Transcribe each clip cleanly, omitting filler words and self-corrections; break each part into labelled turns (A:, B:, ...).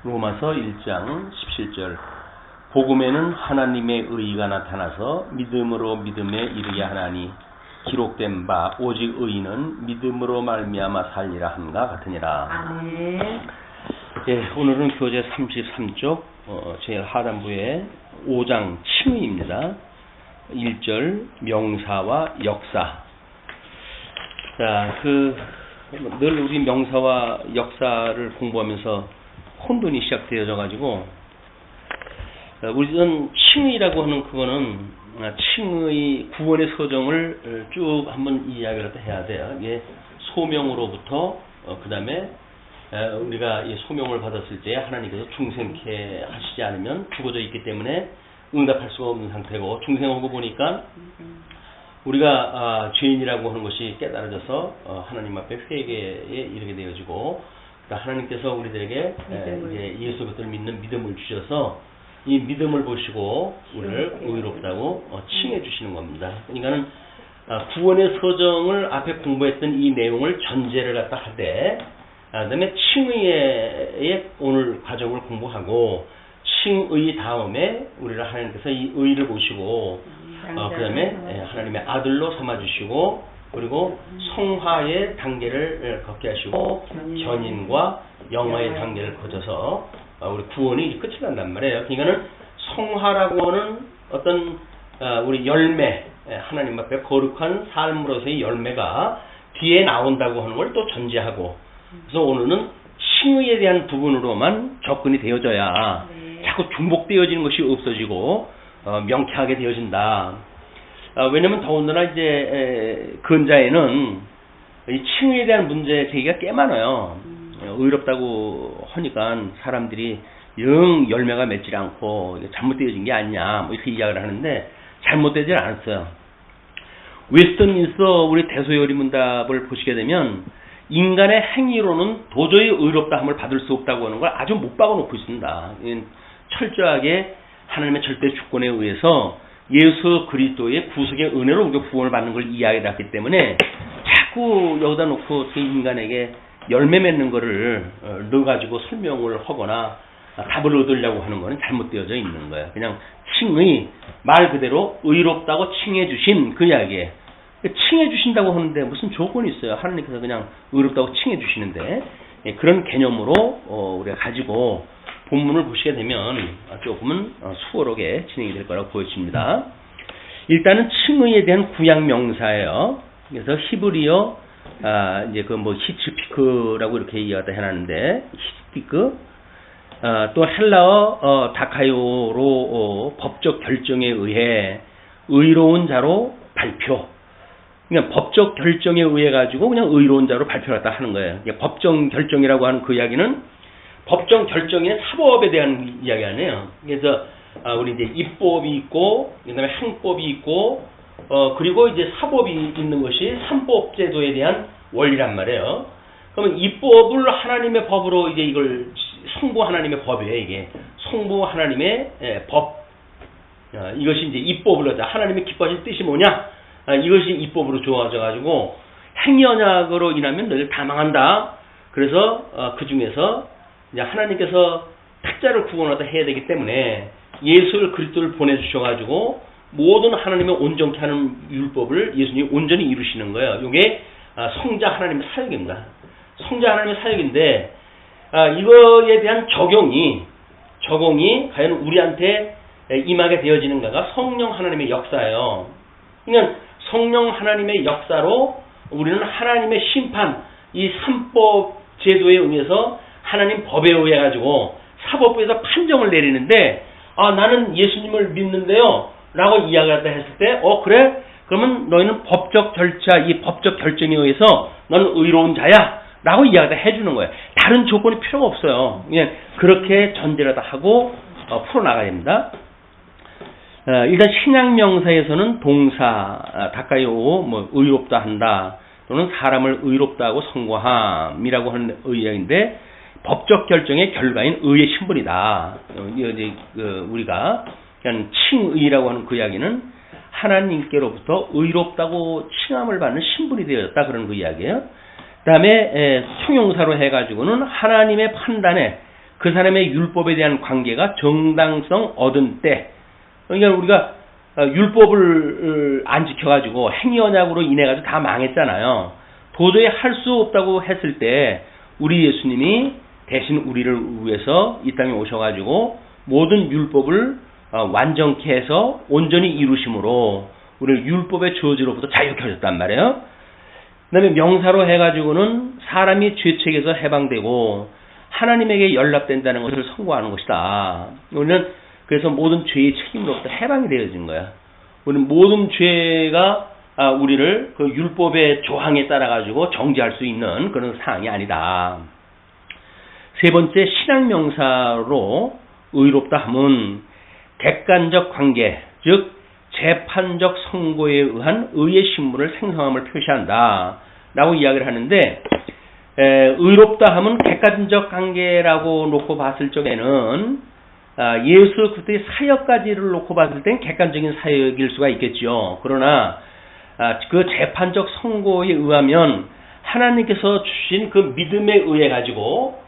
A: 로마서 1장 17절 복음에는 하나님의 의의가 나타나서 믿음으로 믿음에 이르게 하나니 기록된 바 오직 의인은 믿음으로 말미암아 살리라 함과 같으니라.
B: 아멘.
A: 예, 오늘은 교재 33쪽 제일 하단부의 5장 칭의입니다. 1절 명사와 역사. 자, 늘 우리 명사와 역사를 공부하면서 혼돈이 시작되어져 가지고 우리는 칭의라고 하는 그거는 칭의 구원의 서정을 쭉 한번 이야기를 해야 돼요. 이게 소명으로부터 그 다음에 우리가 이 소명을 받았을 때 하나님께서 중생케 하시지 않으면 죽어져 있기 때문에 응답할 수가 없는 상태고, 중생하고 보니까 우리가 죄인이라고 하는 것이 깨달아져서 하나님 앞에 회개에 이르게 되어지고, 하나님께서 우리들에게 이제 예수 그리스도를 믿는 믿음을 주셔서 이 믿음을 보시고 우리를 의롭다고 칭해 주시는 겁니다. 그러니까는 구원의 서정을 앞에 공부했던 이 내용을 전제를 갖다 하되, 그다음에 칭의의 오늘 과정을 공부하고, 칭의 다음에 우리를 하나님께서 이 의를 보시고 그다음에 하나님의 아들로 삼아 주시고, 그리고 성화의 단계를 걷게 하시고 견인과 영화의 단계를 거쳐서 우리 구원이 끝이 난단 말이에요. 그러니까는 성화라고 하는 어떤 우리 열매, 하나님 앞에 거룩한 삶으로서의 열매가 뒤에 나온다고 하는 걸 또 전제하고, 그래서 오늘은 칭의에 대한 부분으로만 접근이 되어져야 자꾸 중복되어지는 것이 없어지고 명쾌하게 되어진다. 왜냐면 더군다나 이제 근자에는 이 칭의에 대한 문제 제기가 꽤 많아요. 의롭다고 하니까 사람들이 영 열매가 맺지 않고 잘못되어진 게 아니냐 뭐 이렇게 이야기를 하는데, 잘못되지 않았어요. 웨스턴민스터 우리 대소요리 문답을 보시게 되면 인간의 행위로는 도저히 의롭다함을 받을 수 없다고 하는 걸 아주 못 박아놓고 있습니다. 철저하게 하나님의 절대 주권에 의해서 예수 그리스도의 구속의 은혜로 우리가 구원을 받는 걸 이야기를 했기 때문에 자꾸 여기다 놓고 인간에게 열매 맺는 거를 넣어가지고 설명을 하거나 답을 얻으려고 하는 거는 잘못되어져 있는 거예요. 그냥 칭의, 말 그대로 의롭다고 칭해 주신 그 이야기예요. 칭해 주신다고 하는데 무슨 조건이 있어요? 하나님께서 그냥 의롭다고 칭해 주시는데, 그런 개념으로 우리가 가지고 본문을 보시게 되면 조금은 수월하게 진행이 될 거라고 보여집니다. 일단은 칭의에 대한 구약 명사예요. 그래서 히브리어 이제 히츠피크라고 이렇게 이야기를 해놨는데, 히츠피크 또 헬라어 다카요로 법적 결정에 의해 의로운 자로 발표. 그냥 법적 결정에 의해 가지고 그냥 의로운 자로 발표했다 하는 거예요. 법정 결정이라고 하는 그 이야기는 법정 결정의 사법에 대한 이야기 아니에요. 그래서 우리 이제 입법이 있고, 그다음에 행법이 있고, 그리고 이제 사법이 있는 것이 삼법 제도에 대한 원리란 말이에요. 그러면 입법을 하나님의 법으로 이제 이걸 성부 하나님의 법이에요. 이게 성부 하나님의 법. 이것이 이제 입법을 하자. 하나님의 기뻐하신 뜻이 뭐냐? 이것이 입법으로 주어져 가지고 행위 언약으로 인하면 너희들 다 망한다. 그래서 그 중에서 이제 하나님께서 택자를 구원하다 해야 되기 때문에 예수 그리스도를 보내주셔가지고 모든 하나님의 온전케 하는 율법을 예수님이 온전히 이루시는 거예요. 이게 성자 하나님의 사역입니다. 성자 하나님의 사역인데, 이거에 대한 적용이 과연 우리한테 임하게 되어지는가가 성령 하나님의 역사예요. 그러니까 성령 하나님의 역사로 우리는 하나님의 심판, 이 삼법 제도에 의해서 하나님 법에 의해 가지고 사법부에서 판정을 내리는데, 나는 예수님을 믿는데요 라고 이야기하다 했을 때, 그래? 그러면 너희는 법적 절차, 이 법적 결정에 의해서 너는 의로운 자야 라고 이야기하다 해주는 거예요. 다른 조건이 필요가 없어요. 그냥 그렇게 전제를 다 하고 풀어나가야 됩니다. 일단 신약명사에서는 동사 다카요 의롭다 한다, 또는 사람을 의롭다고 선고함이라고 하는 의역인데, 법적 결정의 결과인 의의 신분이다. 우리가 그냥 칭의라고 하는 그 이야기는 하나님께로부터 의롭다고 칭함을 받는 신분이 되었다, 그런 그 이야기예요. 그 다음에 통용사로 해가지고는 하나님의 판단에 그 사람의 율법에 대한 관계가 정당성 얻은 때, 그러니까 우리가 율법을 안 지켜가지고 행위 언약으로 인해가지고 다 망했잖아요. 도저히 할 수 없다고 했을 때 우리 예수님이 대신 우리를 위해서 이 땅에 오셔가지고 모든 율법을 완전케 해서 온전히 이루심으로 우리를 율법의 저주로부터 자유케 하셨단 말이에요. 그 다음에 명사로 해가지고는 사람이 죄책에서 해방되고 하나님에게 연락된다는 것을 선고하는 것이다. 우리는 그래서 모든 죄의 책임으로부터 해방이 되어진 거야. 우리는 모든 죄가 우리를 그 율법의 조항에 따라 가지고 정죄할 수 있는 그런 사항이 아니다. 세 번째, 신앙 명사로 의롭다 함은 객관적 관계, 즉 재판적 선고에 의한 의의 신분을 생성함을 표시한다 라고 이야기를 하는데, 의롭다 함은 객관적 관계라고 놓고 봤을 적에는 예수 그리스도의 사역까지를 놓고 봤을 땐 객관적인 사역일 수가 있겠죠. 그러나 그 재판적 선고에 의하면 하나님께서 주신 그 믿음에 의해 가지고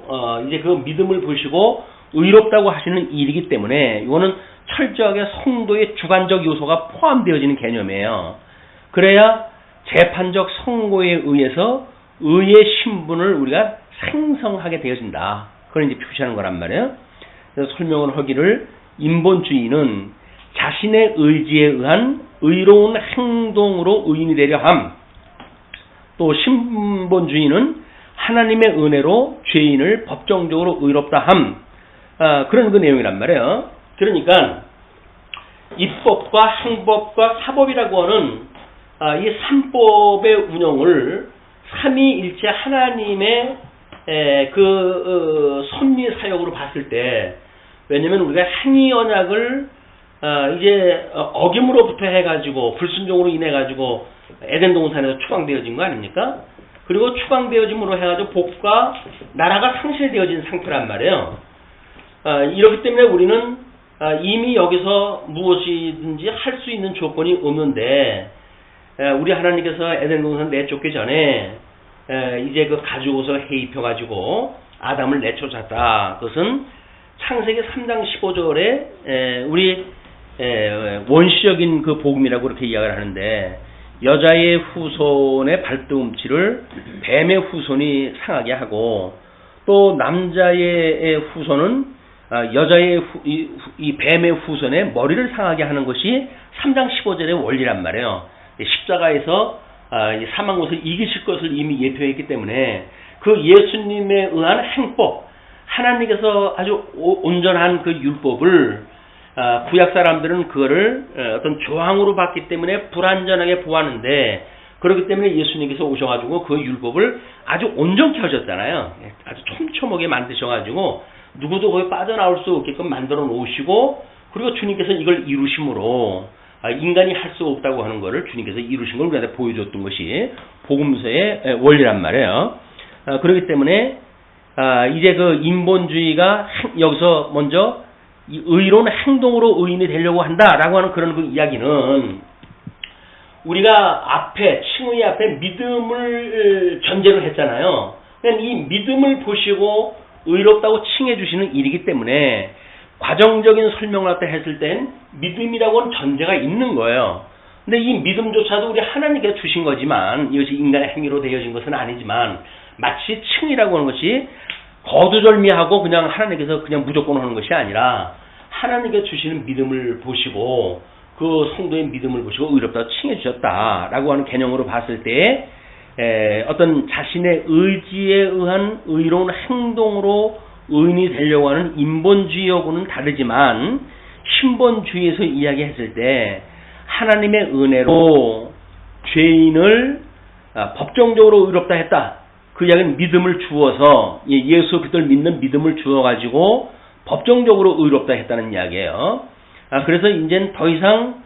A: 이제 그 믿음을 보시고 의롭다고 하시는 일이기 때문에 이거는 철저하게 성도의 주관적 요소가 포함되어지는 개념이에요. 그래야 재판적 선고에 의해서 의의 신분을 우리가 생성하게 되어진다. 그걸 이제 표시하는 거란 말이에요. 그래서 설명을 하기를, 인본주의는 자신의 의지에 의한 의로운 행동으로 의인이 되려 함, 또 신본주의는 하나님의 은혜로 죄인을 법정적으로 의롭다 함, 그런 그 내용이란 말이에요. 그러니까 입법과 행법과 사법이라고 하는 이 삼법의 운영을 삼위일체 하나님의 그 섭리 사역으로 봤을 때, 왜냐면 우리가 행위 언약을 이제 어김으로부터 해가지고 불순종으로 인해가지고 에덴 동산에서 추방되어진 거 아닙니까? 그리고 추방되어짐으로 해가지고 복과 나라가 상실되어진 상태란 말이에요. 이렇기 때문에 우리는 이미 여기서 무엇이든지 할 수 있는 조건이 없는데, 우리 하나님께서 에덴 동산 내쫓기 전에 이제 그 가죽옷을 해입혀가지고 아담을 내쫓았다. 그것은 창세기 3장 15절에 우리 원시적인 그 복음이라고 그렇게 이야기를 하는데, 여자의 후손의 발등음치를 뱀의 후손이 상하게 하고, 또 남자의 후손은 여자의 이 뱀의 후손의 머리를 상하게 하는 것이 3장 15절의 원리란 말이에요. 십자가에서 이 사망 것을 이기실 것을 이미 예표했기 때문에 그 예수님에 의한 행법, 하나님께서 아주 온전한 그 율법을 구약 사람들은 그거를 어떤 조항으로 봤기 때문에 불완전하게 보았는데, 그렇기 때문에 예수님께서 오셔가지고 그 율법을 아주 온전케 하셨잖아요. 아주 촘촘하게 만드셔가지고 누구도 거기 빠져나올 수 없게끔 만들어 놓으시고, 그리고 주님께서 이걸 이루심으로 인간이 할 수 없다고 하는 것을 주님께서 이루신 걸 우리한테 보여줬던 것이 복음서의 원리란 말이에요. 그렇기 때문에 이제 그 인본주의가 여기서 먼저 이 의로운 행동으로 의인이 되려고 한다라고 하는 그런 그 이야기는, 우리가 앞에 칭의 앞에 믿음을 전제로 했잖아요. 그러니까 이 믿음을 보시고 의롭다고 칭해 주시는 일이기 때문에 과정적인 설명을 갖다 했을 땐 믿음이라고 하는 전제가 있는 거예요. 근데 이 믿음조차도 우리 하나님께서 주신 거지만, 이것이 인간의 행위로 되어진 것은 아니지만, 마치 칭이라고 하는 것이 거두절미하고 그냥 하나님께서 그냥 무조건 하는 것이 아니라 하나님께서 주시는 믿음을 보시고 그 성도의 믿음을 보시고 의롭다고 칭해 주셨다라고 하는 개념으로 봤을 때, 어떤 자신의 의지에 의한 의로운 행동으로 의인이 되려고 하는 인본주의하고는 다르지만, 신본주의에서 이야기했을 때 하나님의 은혜로 죄인을 법정적으로 의롭다 했다. 그 이야기는 믿음을 주어서, 예수 그리스도를 믿는 믿음을 주어가지고 법정적으로 의롭다 했다는 이야기예요. 그래서 이제는 더 이상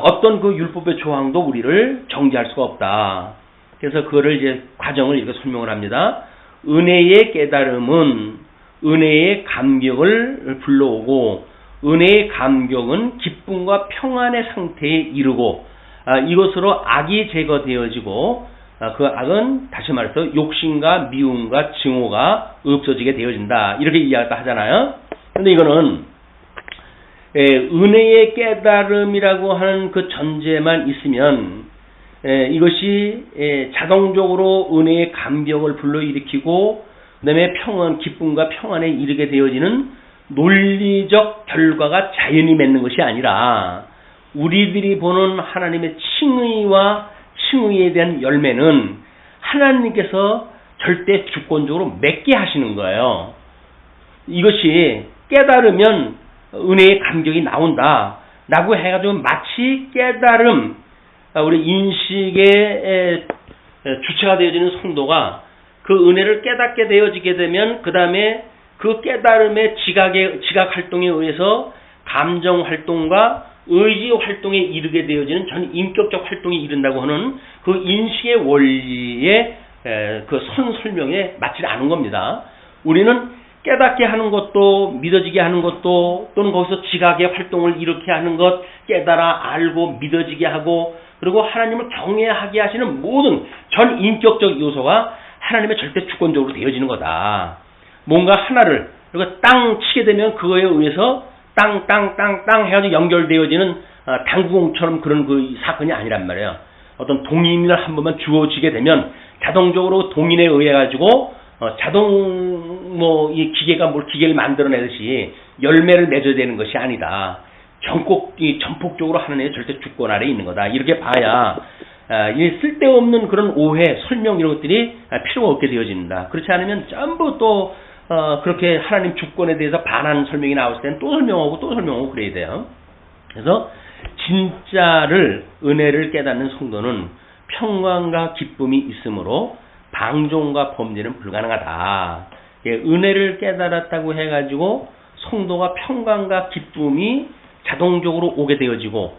A: 어떤 그 율법의 조항도 우리를 정죄할 수가 없다. 그래서 그거를 이제 과정을 이렇게 설명을 합니다. 은혜의 깨달음은 은혜의 감격을 불러오고, 은혜의 감격은 기쁨과 평안의 상태에 이르고, 이것으로 악이 제거되어지고 그 악은 다시 말해서 욕심과 미움과 증오가 없어지게 되어진다. 이렇게 이야기를 하잖아요. 근데 이거는 은혜의 깨달음이라고 하는 그 전제만 있으면 이것이 자동적으로 은혜의 감격을 불러일으키고 그 다음에 평안, 기쁨과 평안에 이르게 되어지는 논리적 결과가 자연히 맺는 것이 아니라 우리들이 보는 하나님의 칭의와 칭의에 대한 열매는 하나님께서 절대 주권적으로 맺게 하시는 거예요. 이것이 깨달으면 은혜의 감격이 나온다 라고 해가지고 마치 깨달음, 우리 인식의 주체가 되어지는 성도가 그 은혜를 깨닫게 되어지게 되면 그 다음에 그 깨달음의 지각 활동에 의해서 감정 활동과 의지 활동에 이르게 되어지는 전 인격적 활동에 이른다고 하는 그 인식의 원리의 그 설명에 맞지 않은 겁니다. 우리는 깨닫게 하는 것도 믿어지게 하는 것도 또는 거기서 지각의 활동을 이렇게 하는 것 깨달아 알고 믿어지게 하고 그리고 하나님을 경외하게 하시는 모든 전 인격적 요소가 하나님의 절대 주권적으로 되어지는 거다. 뭔가 하나를 그리고 땅 치게 되면 그거에 의해서 땅 해가지고 연결되어지는 당구공처럼 그런 그 사건이 아니란 말이에요. 어떤 동인을 한 번만 주어지게 되면 자동적으로 동인에 의해 가지고 이 기계가 기계를 만들어내듯이 열매를 맺어야 되는 것이 아니다. 전폭적으로 하나님의 절대 주권 아래에 있는 거다. 이렇게 봐야 이 쓸데없는 그런 오해, 설명 이런 것들이 필요가 없게 되어진다. 그렇지 않으면 전부 또 그렇게 하나님 주권에 대해서 반한 설명이 나올 때는 또 설명하고 그래야 돼요. 그래서 진짜를 은혜를 깨닫는 성도는 평강과 기쁨이 있으므로 방종과 범죄는 불가능하다. 은혜를 깨달았다고 해가지고 성도가 평강과 기쁨이 자동적으로 오게 되어지고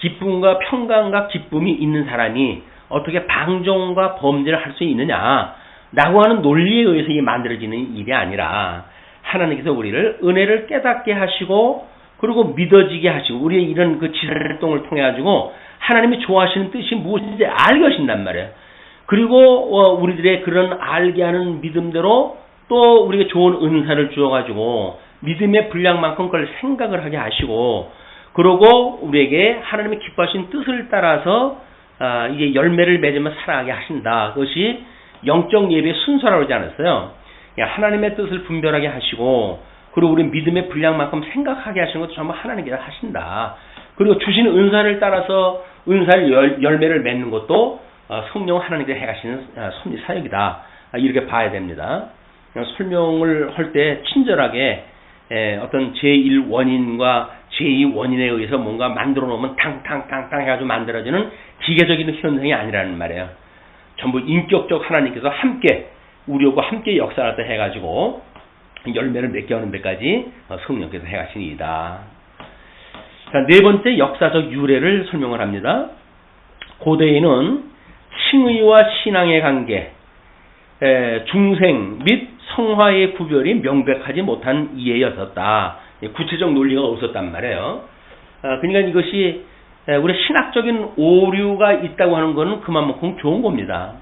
A: 기쁨과 평강과 기쁨이 있는 사람이 어떻게 방종과 범죄를 할 수 있느냐 라고 하는 논리에 의해서 이게 만들어지는 일이 아니라 하나님께서 우리를 은혜를 깨닫게 하시고 그리고 믿어지게 하시고 우리의 이런 그 지활동을 통해 가지고 하나님이 좋아하시는 뜻이 무엇인지 알게 하신단 말이에요. 그리고 우리들의 그런 알게 하는 믿음대로 또 우리가 좋은 은사를 주어가지고 믿음의 분량만큼 그걸 생각을 하게 하시고 그러고 우리에게 하나님의 기뻐하신 뜻을 따라서 이게 열매를 맺으며 살아가게 하신다. 그것이 영적 예배의 순서라고 하지 않았어요. 하나님의 뜻을 분별하게 하시고 그리고 우리 믿음의 분량만큼 생각하게 하시는 것도 전부 하나님께서 하신다. 그리고 주신 은사를 따라서 은사를 열매를 맺는 것도 성령 하나님께서 해가시는 섭리 사역이다. 이렇게 봐야 됩니다. 설명을 할 때 친절하게 어떤 제1원인과 제2원인에 의해서 뭔가 만들어 놓으면 탕탕탕탕 해가지고 만들어지는 기계적인 현상이 아니라는 말이에요. 전부 인격적 하나님께서 함께 우리하고 함께 역사를 해가지고 열매를 맺게 하는 데까지 성령께서 해가신 일이다. 자, 네 번째 역사적 유래를 설명을 합니다. 고대에는 칭의와 신앙의 관계, 중생 및 성화의 구별이 명백하지 못한 이해였었다. 구체적 논리가 없었단 말이에요. 그러니까 이것이 우리 신학적인 오류가 있다고 하는 것은 그만큼 좋은 겁니다.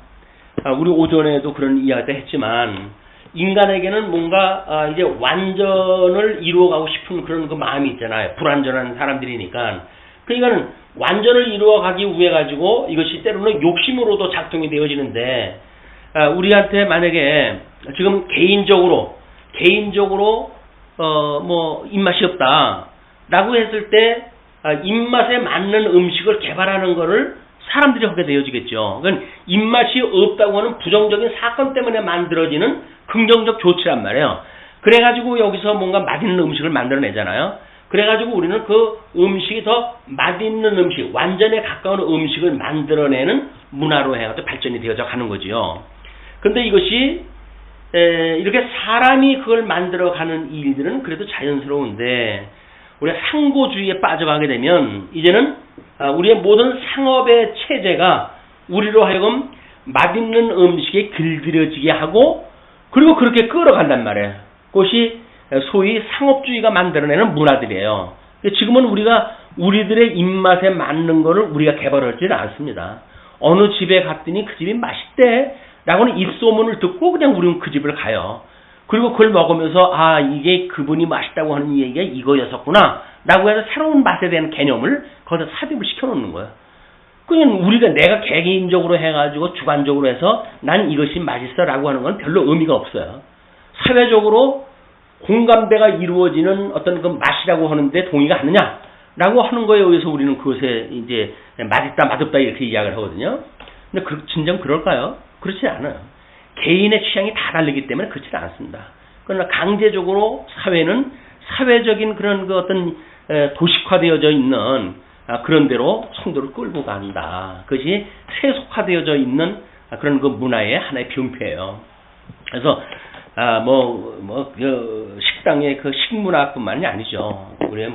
A: 우리 오전에도 그런 이야기도 했지만 인간에게는 뭔가 이제 완전을 이루어가고 싶은 그런 그 마음이 있잖아요. 불완전한 사람들이니까. 그러니까는 완전을 이루어가기 위해 가지고 이것이 때로는 욕심으로도 작동이 되어지는데 우리한테 만약에 지금 개인적으로 입맛이 없다라고 했을 때 입맛에 맞는 음식을 개발하는 거를 사람들이 하게 되어지겠죠. 그러니까 입맛이 없다고 하는 부정적인 사건 때문에 만들어지는 긍정적 조치란 말이에요. 그래가지고 여기서 뭔가 맛있는 음식을 만들어내잖아요. 그래가지고 우리는 그 음식이 더 맛있는 음식, 완전에 가까운 음식을 만들어내는 문화로 해가지고 발전이 되어져 가는 거지요. 근데 이것이 이렇게 사람이 그걸 만들어가는 일들은 그래도 자연스러운데 우리가 상고주의에 빠져가게 되면 이제는 우리의 모든 상업의 체제가 우리로 하여금 맛있는 음식에 길들여지게 하고 그리고 그렇게 끌어간단 말이에요. 그것이 소위 상업주의가 만들어내는 문화들이에요. 지금은 우리가 우리들의 입맛에 맞는 거를 우리가 개발하지는 않습니다. 어느 집에 갔더니 그 집이 맛있대 라고는 입소문을 듣고 그냥 우리는 그 집을 가요. 그리고 그걸 먹으면서 아 이게 그분이 맛있다고 하는 얘기가 이거였었구나 라고 해서 새로운 맛에 대한 개념을 거기서 삽입을 시켜놓는 거예요. 그냥 우리가 내가 개인적으로 해가지고 주관적으로 해서 난 이것이 맛있어 라고 하는 건 별로 의미가 없어요. 사회적으로 공감대가 이루어지는 어떤 그 맛이라고 하는데 동의가 하느냐 라고 하는 거에 의해서 우리는 그것에 이제 맛있다 맛없다 이렇게 이야기를 하거든요. 근데 진정 그럴까요? 그렇지 않아요. 개인의 취향이 다 다르기 때문에 그렇지 않습니다. 그러나 강제적으로 사회는 사회적인 그런 그 어떤 도식화되어져 있는 그런 대로 성도를 끌고 간다. 그것이 세속화되어져 있는 그런 그 문화의 하나의 병폐예요. 그래서 식당의 그 식문화뿐만이 아니죠. 우리의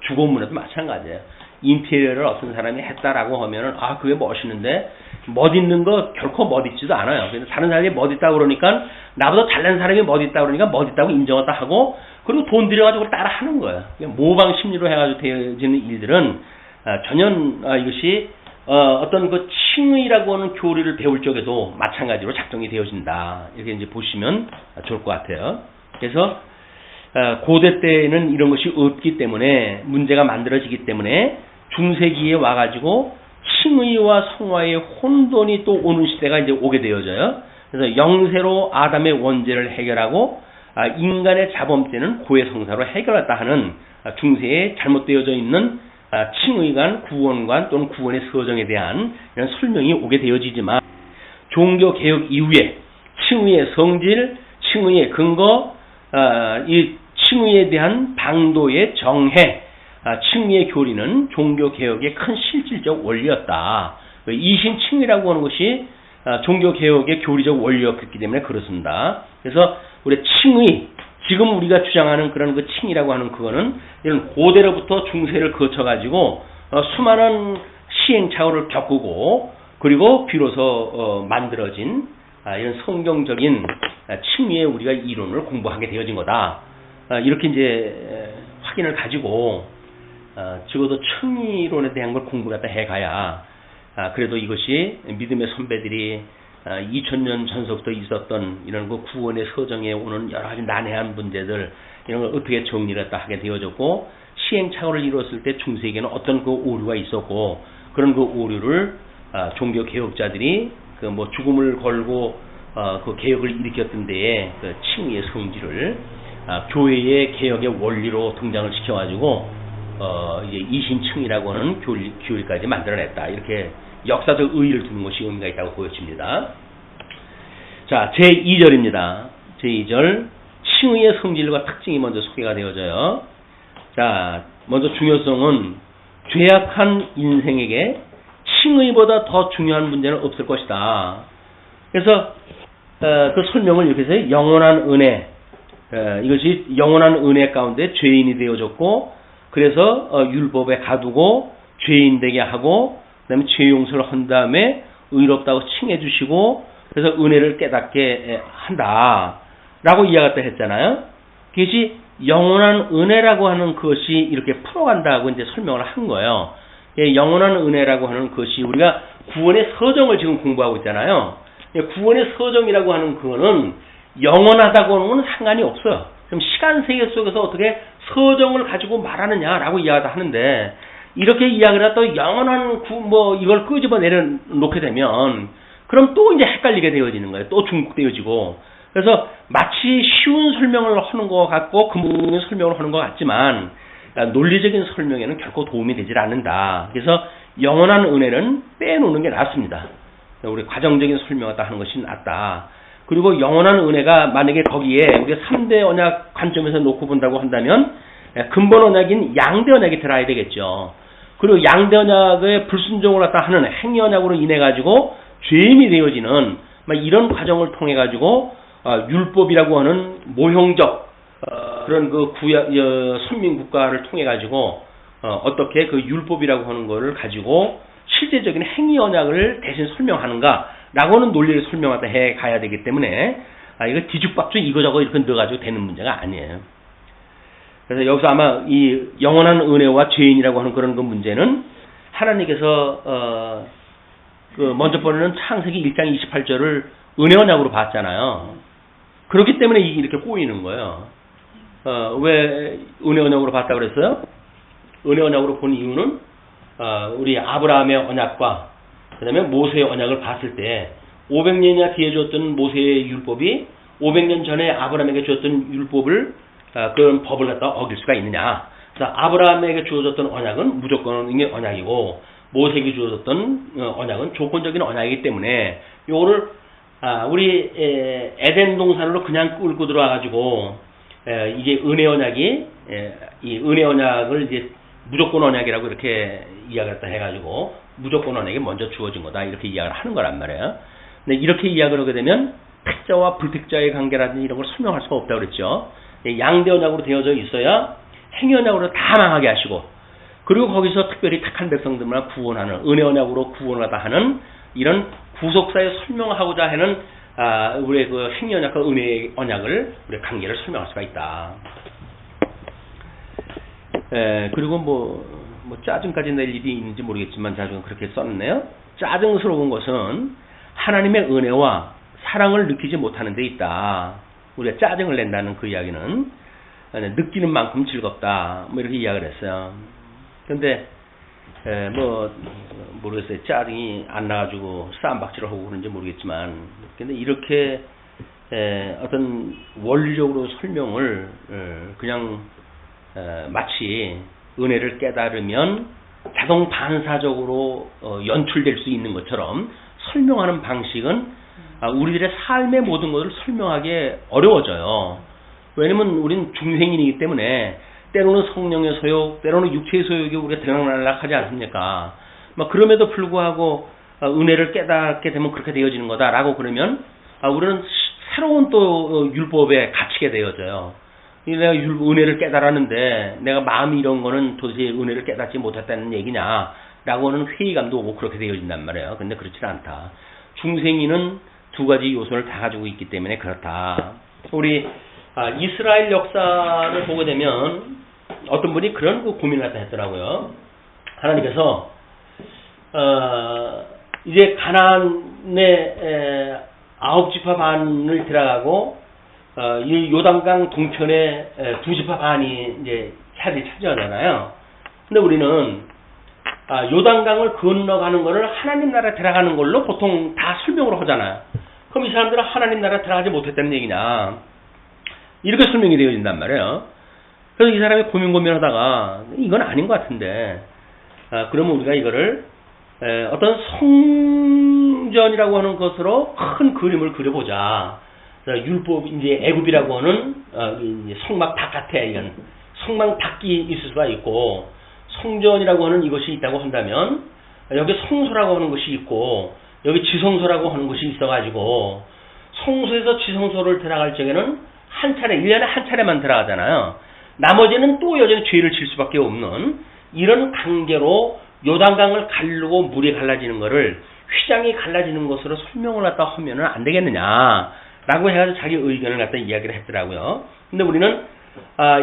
A: 주거 문화도 마찬가지예요. 인테리어를 어떤 사람이 했다라고 하면은 그게 멋있는데 멋있는 거 결코 멋있지도 않아요. 그래서 다른 사람이 멋있다고 그러니까 나보다 잘난 사람이 멋있다고 그러니까 멋있다고 인정하다 하고 그리고 돈 들여가지고 따라 하는 거예요. 모방 심리로 해가지고 되어지는 일들은 전혀 이것이 어떤 그 칭의라고 하는 교리를 배울 적에도 마찬가지로 작동이 되어진다. 이렇게 이제 보시면 좋을 것 같아요. 그래서 고대 때에는 이런 것이 없기 때문에 문제가 만들어지기 때문에 중세기에 와가지고 칭의와 성화의 혼돈이 또 오는 시대가 이제 오게 되어져요. 그래서 영세로 아담의 원죄를 해결하고 인간의 자범죄는 고해성사로 해결했다 하는 중세에 잘못되어져 있는 칭의관, 구원관 또는 구원의 서정에 대한 이런 설명이 오게 되어지지만 종교개혁 이후에 칭의의 성질, 칭의의 근거, 이 칭의에 대한 방도의 정해, 칭의의 교리는 종교개혁의 큰 실질적 원리였다. 이신칭의라고 하는 것이 종교개혁의 교리적 원리였기 때문에 그렇습니다. 그래서 우리 칭의, 지금 우리가 주장하는 그런 그 칭의라고 하는 그거는 이런 고대로부터 중세를 거쳐가지고 수많은 시행착오를 겪고 그리고 비로소 만들어진 이런 성경적인 칭의의 우리가 이론을 공부하게 되어진 거다. 이렇게 이제 확인을 가지고 적어도 칭의론에 대한 걸 공부를 갖다 해가야 그래도 이것이 믿음의 선배들이 2000년 전서부터 있었던 이런 그 구원의 서정에 오는 여러 가지 난해한 문제들 이런 걸 어떻게 정리를 했다 하게 되어졌고 시행착오를 이루었을 때 중세기에는 어떤 그 오류가 있었고 그런 그 오류를 종교 개혁자들이 그 죽음을 걸고 그 개혁을 일으켰던 데에 그 칭의의 성질을 교회의 개혁의 원리로 등장을 시켜가지고 이제 이신칭의라고 하는 교리까지 만들어냈다. 이렇게 역사적 의의를 두는 것이 의미가 있다고 보여집니다. 자, 제2절입니다. 제2절 칭의의 성질과 특징이 먼저 소개가 되어져요. 자, 먼저 중요성은 죄악한 인생에게 칭의보다 더 중요한 문제는 없을 것이다. 그래서 그 설명을 이렇게 해서 영원한 은혜, 이것이 영원한 은혜 가운데 죄인이 되어졌고 그래서 율법에 가두고 죄인 되게 하고 그 다음에 죄 용서를 한 다음에 의롭다고 칭해 주시고 그래서 은혜를 깨닫게 한다 라고 이야기했다 했잖아요. 그것이 영원한 은혜라고 하는 것이 이렇게 풀어간다고 이제 설명을 한 거예요. 영원한 은혜라고 하는 것이 우리가 구원의 서정을 지금 공부하고 있잖아요. 구원의 서정이라고 하는 그거는 영원하다고 하는 건 상관이 없어요. 그럼 시간 세계 속에서 어떻게 서정을 가지고 말하느냐라고 이야기를 하는데 이렇게 이야기를 또 영원한 이걸 끄집어 내려놓게 되면 그럼 또 이제 헷갈리게 되어지는 거예요. 또 중복되어지고. 그래서 마치 쉬운 설명을 하는 것 같고 근본적인 설명을 하는 것 같지만 논리적인 설명에는 결코 도움이 되질 않는다. 그래서 영원한 은혜는 빼놓는 게 낫습니다. 우리 과정적인 설명을 하는 것이 낫다. 그리고 영원한 은혜가 만약에 거기에 우리가 3대 언약 관점에서 놓고 본다고 한다면 근본 언약인 양대 언약이 들어야 되겠죠. 그리고 양대 언약의 불순종을 갖다 하는 행위 언약으로 인해 가지고 죄인이 되어지는 이런 과정을 통해 가지고 율법이라고 하는 모형적 그런 그 선민 국가를 통해 가지고 어떻게 그 율법이라고 하는 거를 가지고 실제적인 행위 언약을 대신 설명하는가라고 하는 논리를 설명하다 해 가야 되기 때문에 이거 뒤죽박죽 이거저거 이렇게 넣어가지고 되는 문제가 아니에요. 그래서 여기서 아마 이 영원한 은혜와 죄인이라고 하는 그런 그 문제는 하나님께서 먼저 번에는 창세기 1장 28절을 은혜 언약으로 봤잖아요. 그렇기 때문에 이렇게 꼬이는 거예요. 왜 은혜 언약으로 봤다 그랬어요? 은혜 언약으로 본 이유는 우리 아브라함의 언약과 그다음에 모세의 언약을 봤을 때 500년이나 뒤에 줬던 모세의 율법이 500년 전에 아브라함에게 주었던 율법을 그런 법을 갖다 어길 수가 있느냐. 그래서 아브라함에게 주어졌던 언약은 무조건의 언약이고 모세에게 주어졌던 언약은 조건적인 언약이기 때문에 요거를 우리 에덴 동산으로 그냥 끌고 들어와가지고 이게 은혜 언약이 이 은혜 언약을 이제 무조건 언약이라고 이렇게 이야기를 해가지고 무조건 언약이 먼저 주어진 거다 이렇게 이야기를 하는 거란 말이에요. 근데 이렇게 이야기를 하게 되면 택자와 불택자의 관계라든지 이런 걸 설명할 수가 없다고 그랬죠. 양대 언약으로 되어져 있어야 행위 언약으로 다 망하게 하시고 그리고 거기서 특별히 택한 백성들만 구원하는 은혜 언약으로 구원하다 하는 이런 구속사에 설명하고자 하는 우리의 그 행위 언약과 은혜 언약을 우리의 관계를 설명할 수가 있다. 그리고 뭐 짜증까지 낼 일이 있는지 모르겠지만 자주 그렇게 썼네요. 짜증스러운 것은 하나님의 은혜와 사랑을 느끼지 못하는 데 있다. 우리가 짜증을 낸다는 그 이야기는 느끼는 만큼 즐겁다. 뭐 이렇게 이야기를 했어요. 근데 모르겠어요. 짜증이 안 나가지고 싸움박질을 하고 그런지 모르겠지만 근데 이렇게 어떤 원리적으로 설명을 그냥 마치 은혜를 깨달으면 자동 반사적으로 연출될 수 있는 것처럼 설명하는 방식은 우리들의 삶의 모든 것을 설명하기 어려워져요. 왜냐면 우리는 중생인이기 때문에 때로는 성령의 소욕, 때로는 육체의 소욕이 우리가 들락날락하지 않습니까? 그럼에도 불구하고 은혜를 깨닫게 되면 그렇게 되어지는 거다라고 그러면 우리는 새로운 또 율법에 갇히게 되어져요. 내가 은혜를 깨달았는데 내가 마음이 이런 거는 도대체 은혜를 깨닫지 못했다는 얘기냐라고 하는 회의감도 오고 그렇게 되어진단 말이에요. 근데 그렇지는 않다. 중생인은 두 가지 요소를 다 가지고 있기 때문에 그렇다. 우리 이스라엘 역사를 보게 되면 어떤 분이 그런 고민을 갖다 했더라고요. 하나님께서 이제 가나안의 9지파 반을 들어가고 이 요단강 동편에 2지파 반이 이제 자리를 차지하잖아요. 근데 우리는 요단강을 건너가는 거를 하나님 나라에 들어가는 걸로 보통 다 설명을 하잖아요. 그럼 이 사람들은 하나님 나라에 들어가지 못했다는 얘기냐? 이렇게 설명이 되어진단 말이에요. 그래서 이 사람이 고민하다가 이건 아닌 것 같은데 그러면 우리가 이거를 어떤 성전이라고 하는 것으로 큰 그림을 그려보자. 율법 이제 애굽이라고 하는 성막 바깥에 이런 성막 밖이 있을 수가 있고 성전이라고 하는 이것이 있다고 한다면 여기 성소라고 하는 것이 있고 여기 지성소라고 하는 것이 있어가지고 성소에서 지성소를 들어갈 적에는 한 차례 1년에 한 차례만 들어가잖아요. 나머지는 또 여전히 죄를 질 수밖에 없는 이런 관계로 요단강을 가르고 물이 갈라지는 거를 휘장이 갈라지는 것으로 설명을 갖다 하면은 안 되겠느냐라고 해가지고 자기 의견을 갖다 이야기를 했더라고요. 근데 우리는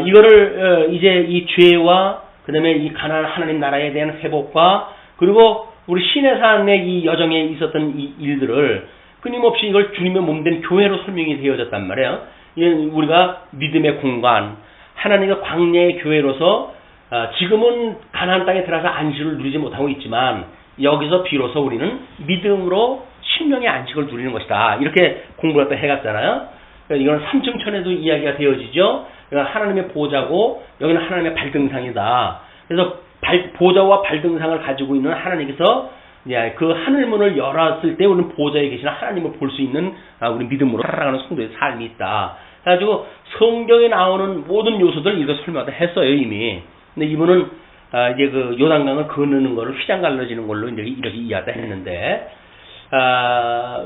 A: 이거를 이제 이 죄와 그다음에 이 가나안 하나님 나라에 대한 회복과 그리고 우리 시내산의 이 여정에 있었던 이 일들을 끊임없이 이걸 주님의 몸된 교회로 설명이 되어졌단 말이에요. 우리가 믿음의 공간, 하나님의 광야의 교회로서 지금은 가나안 땅에 들어가서 안식을 누리지 못하고 있지만 여기서 비로소 우리는 믿음으로 심령의 안식을 누리는 것이다. 이렇게 공부를 또 해갔잖아요. 이건 삼층천에도 이야기가 되어지죠. 하나님의 보좌고 여기는 하나님의 발등상이다. 그래서 보좌와 발등상을 가지고 있는 하나님께서 그 하늘문을 열었을 때 우리는 보좌에 계시는 하나님을 볼 수 있는 우리 믿음으로 살아가는 성도의 삶이 있다. 그래가지고 성경에 나오는 모든 요소들 이거 설명을 했어요 이미. 근데 이분은 이제 그 요단강을 건너는 거를 휘장 갈라지는 걸로 이제 이렇게 이야기를 했는데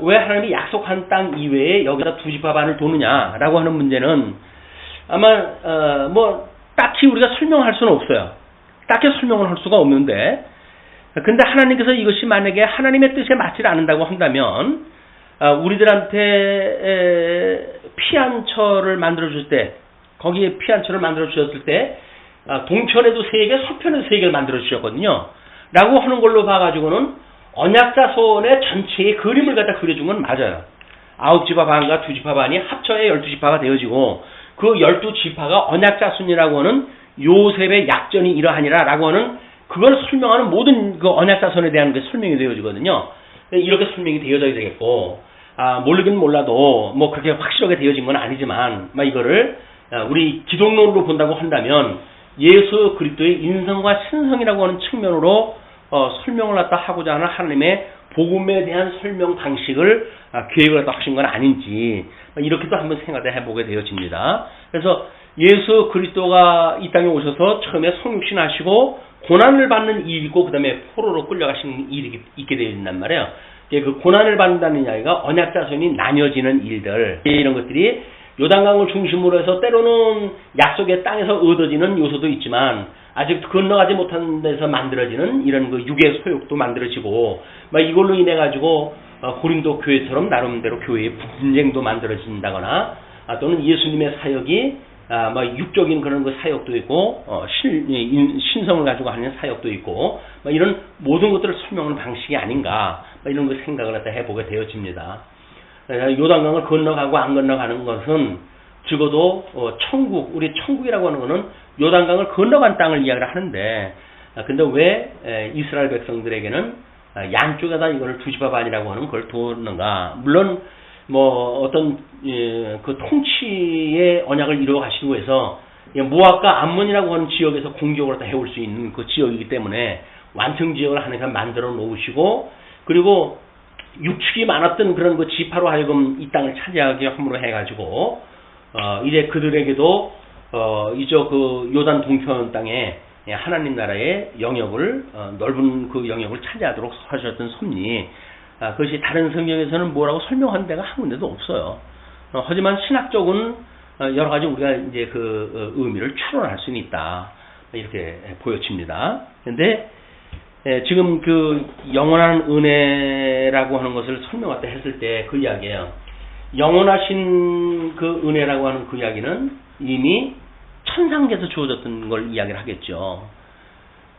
A: 왜 하나님이 약속한 땅 이외에 여기다 2지파 반을 도느냐라고 하는 문제는 아마 뭐 딱히 우리가 설명할 수는 없어요. 딱히 설명을 할 수가 없는데 근데 하나님께서 이것이 만약에 하나님의 뜻에 맞지 않는다고 한다면 우리들한테 피안처를 만들어줄 때 거기에 피안처를 만들어주셨을 때 동편에도 3개, 서편에도 3개를 만들어주셨거든요. 라고 하는 걸로 봐가지고는 언약자손의 전체의 그림을 갖다 그려준 건 맞아요. 9지파 반과 2지파 반이 합쳐야 12지파가 되어지고 그 12지파가 언약자손이라고 하는 요셉의 약전이 이러하니라라고 하는 그걸 설명하는 모든 그 언약자손에 대한 게 설명이 되어지거든요. 이렇게 설명이 되어져야 되겠고, 모르긴 몰라도 뭐 그렇게 확실하게 되어진 건 아니지만, 이거를 우리 기독론으로 본다고 한다면 예수 그리스도의 인성과 신성이라고 하는 측면으로 설명을 갖다 하고자 하는 하나님의 복음에 대한 설명 방식을 계획을 갖다 하신 건 아닌지 이렇게도 한번 생각을 해보게 되어집니다. 그래서 예수 그리스도가 이 땅에 오셔서 처음에 성육신 하시고 고난을 받는 일이 있고 그 다음에 포로로 끌려가시는 일이 있게 되어진단 말이에요. 그 고난을 받는다는 이야기가 언약자손이 나뉘어지는 일들 이런 것들이 요단강을 중심으로 해서 때로는 약속의 땅에서 얻어지는 요소도 있지만 아직 건너가지 못한 데서 만들어지는 이런 그 육의 소욕도 만들어지고 이걸로 인해 가지고 고린도 교회처럼 나름대로 교회의 분쟁도 만들어진다거나 또는 예수님의 사역이 육적인 그런 그 사역도 있고 신성을 가지고 하는 사역도 있고 이런 모든 것들을 설명하는 방식이 아닌가 이런 그 생각을 갖다 해보게 되어집니다. 요단강을 건너가고 안 건너가는 것은 적어도 천국, 우리 천국이라고 하는 것은 요단강을 건너간 땅을 이야기를 하는데 근데 왜 이스라엘 백성들에게는 양쪽에다 이거를 2지파 반이라고 하는 걸 두었는가? 물론 뭐 어떤 그 통치의 언약을 이루어 가시고 해서 모압과 암몬이라고 하는 지역에서 공격을 다 해올 수 있는 그 지역이기 때문에 완성 지역을 하나님께서 만들어 놓으시고 그리고 육축이 많았던 그런 그 지파로 하여금 이 땅을 차지하게 함으로 해가지고 이제 그들에게도 이쪽 그 요단 동편 땅에 하나님 나라의 영역을 넓은 그 영역을 차지하도록 하셨던 섭리 그것이 다른 성경에서는 뭐라고 설명한 데가 한 군데도 없어요. 하지만 신학적은 여러 가지 우리가 이제 그 의미를 추론할 수는 있다 이렇게 보여집니다. 그런데 지금 그 영원한 은혜라고 하는 것을 설명할 때 했을 때 그 이야기예요. 영원하신 그 은혜라고 하는 그 이야기는 이미 천상계에서 주어졌던 걸 이야기를 하겠죠.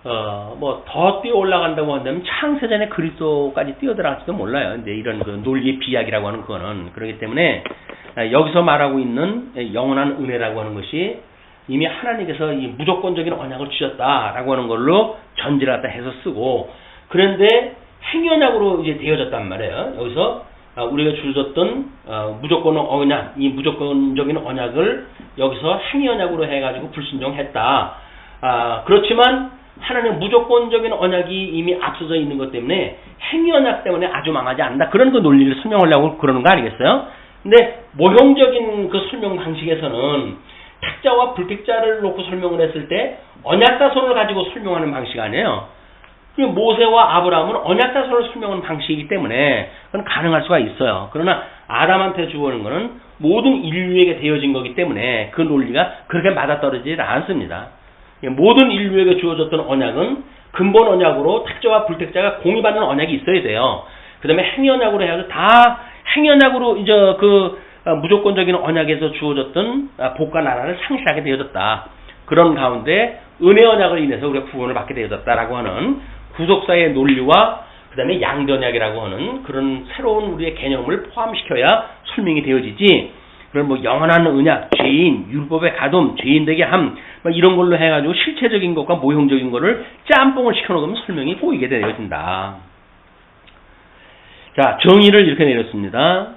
A: 뭐 더 뛰어 올라간다고 한다면 창세전에 그리스도까지 뛰어들어갈지도 몰라요. 이제 이런 그 논리의 비약이라고 하는 그거는 그렇기 때문에 여기서 말하고 있는 영원한 은혜라고 하는 것이 이미 하나님께서 이 무조건적인 언약을 주셨다라고 하는 걸로 전제를 갖다 해서 쓰고 그런데 행위언약으로 이제 되어졌단 말이에요. 여기서 우리가 주셨던 무조건 언약, 이 무조건적인 언약을 여기서 행위언약으로 해가지고 불순종했다. 그렇지만 하나님 무조건적인 언약이 이미 앞서져 있는 것 때문에 행위언약 때문에 아주 망하지 않는다. 그런 그 논리를 설명하려고 그러는 거 아니겠어요? 근데 모형적인 그 설명 방식에서는 택자와 불택자를 놓고 설명을 했을 때 언약자손을 가지고 설명하는 방식 아니에요. 그리고 모세와 아브라함은 언약자손을 설명하는 방식이기 때문에 그건 가능할 수가 있어요. 그러나 아담한테 주어는 것은 모든 인류에게 되어진 거기 때문에 그 논리가 그렇게 맞아떨어지지 않습니다. 모든 인류에게 주어졌던 언약은 근본 언약으로 택자와 불택자가 공유받는 언약이 있어야 돼요. 그 다음에 행위언약으로 해서 다 행위언약으로 이제 그 무조건적인 언약에서 주어졌던 복과 나라를 상실하게 되어졌다. 그런 가운데 은혜 언약을 인해서 우리가 구원을 받게 되어졌다라고 하는 구속사의 논리와 그 다음에 양변약이라고 하는 그런 새로운 우리의 개념을 포함시켜야 설명이 되어지지. 그런 뭐 영원한 언약, 죄인, 율법의 가둠, 죄인 되게 함, 이런 걸로 해가지고 실체적인 것과 모형적인 거를 짬뽕을 시켜놓으면 설명이 꼬이게 되어진다. 자, 정의를 이렇게 내렸습니다.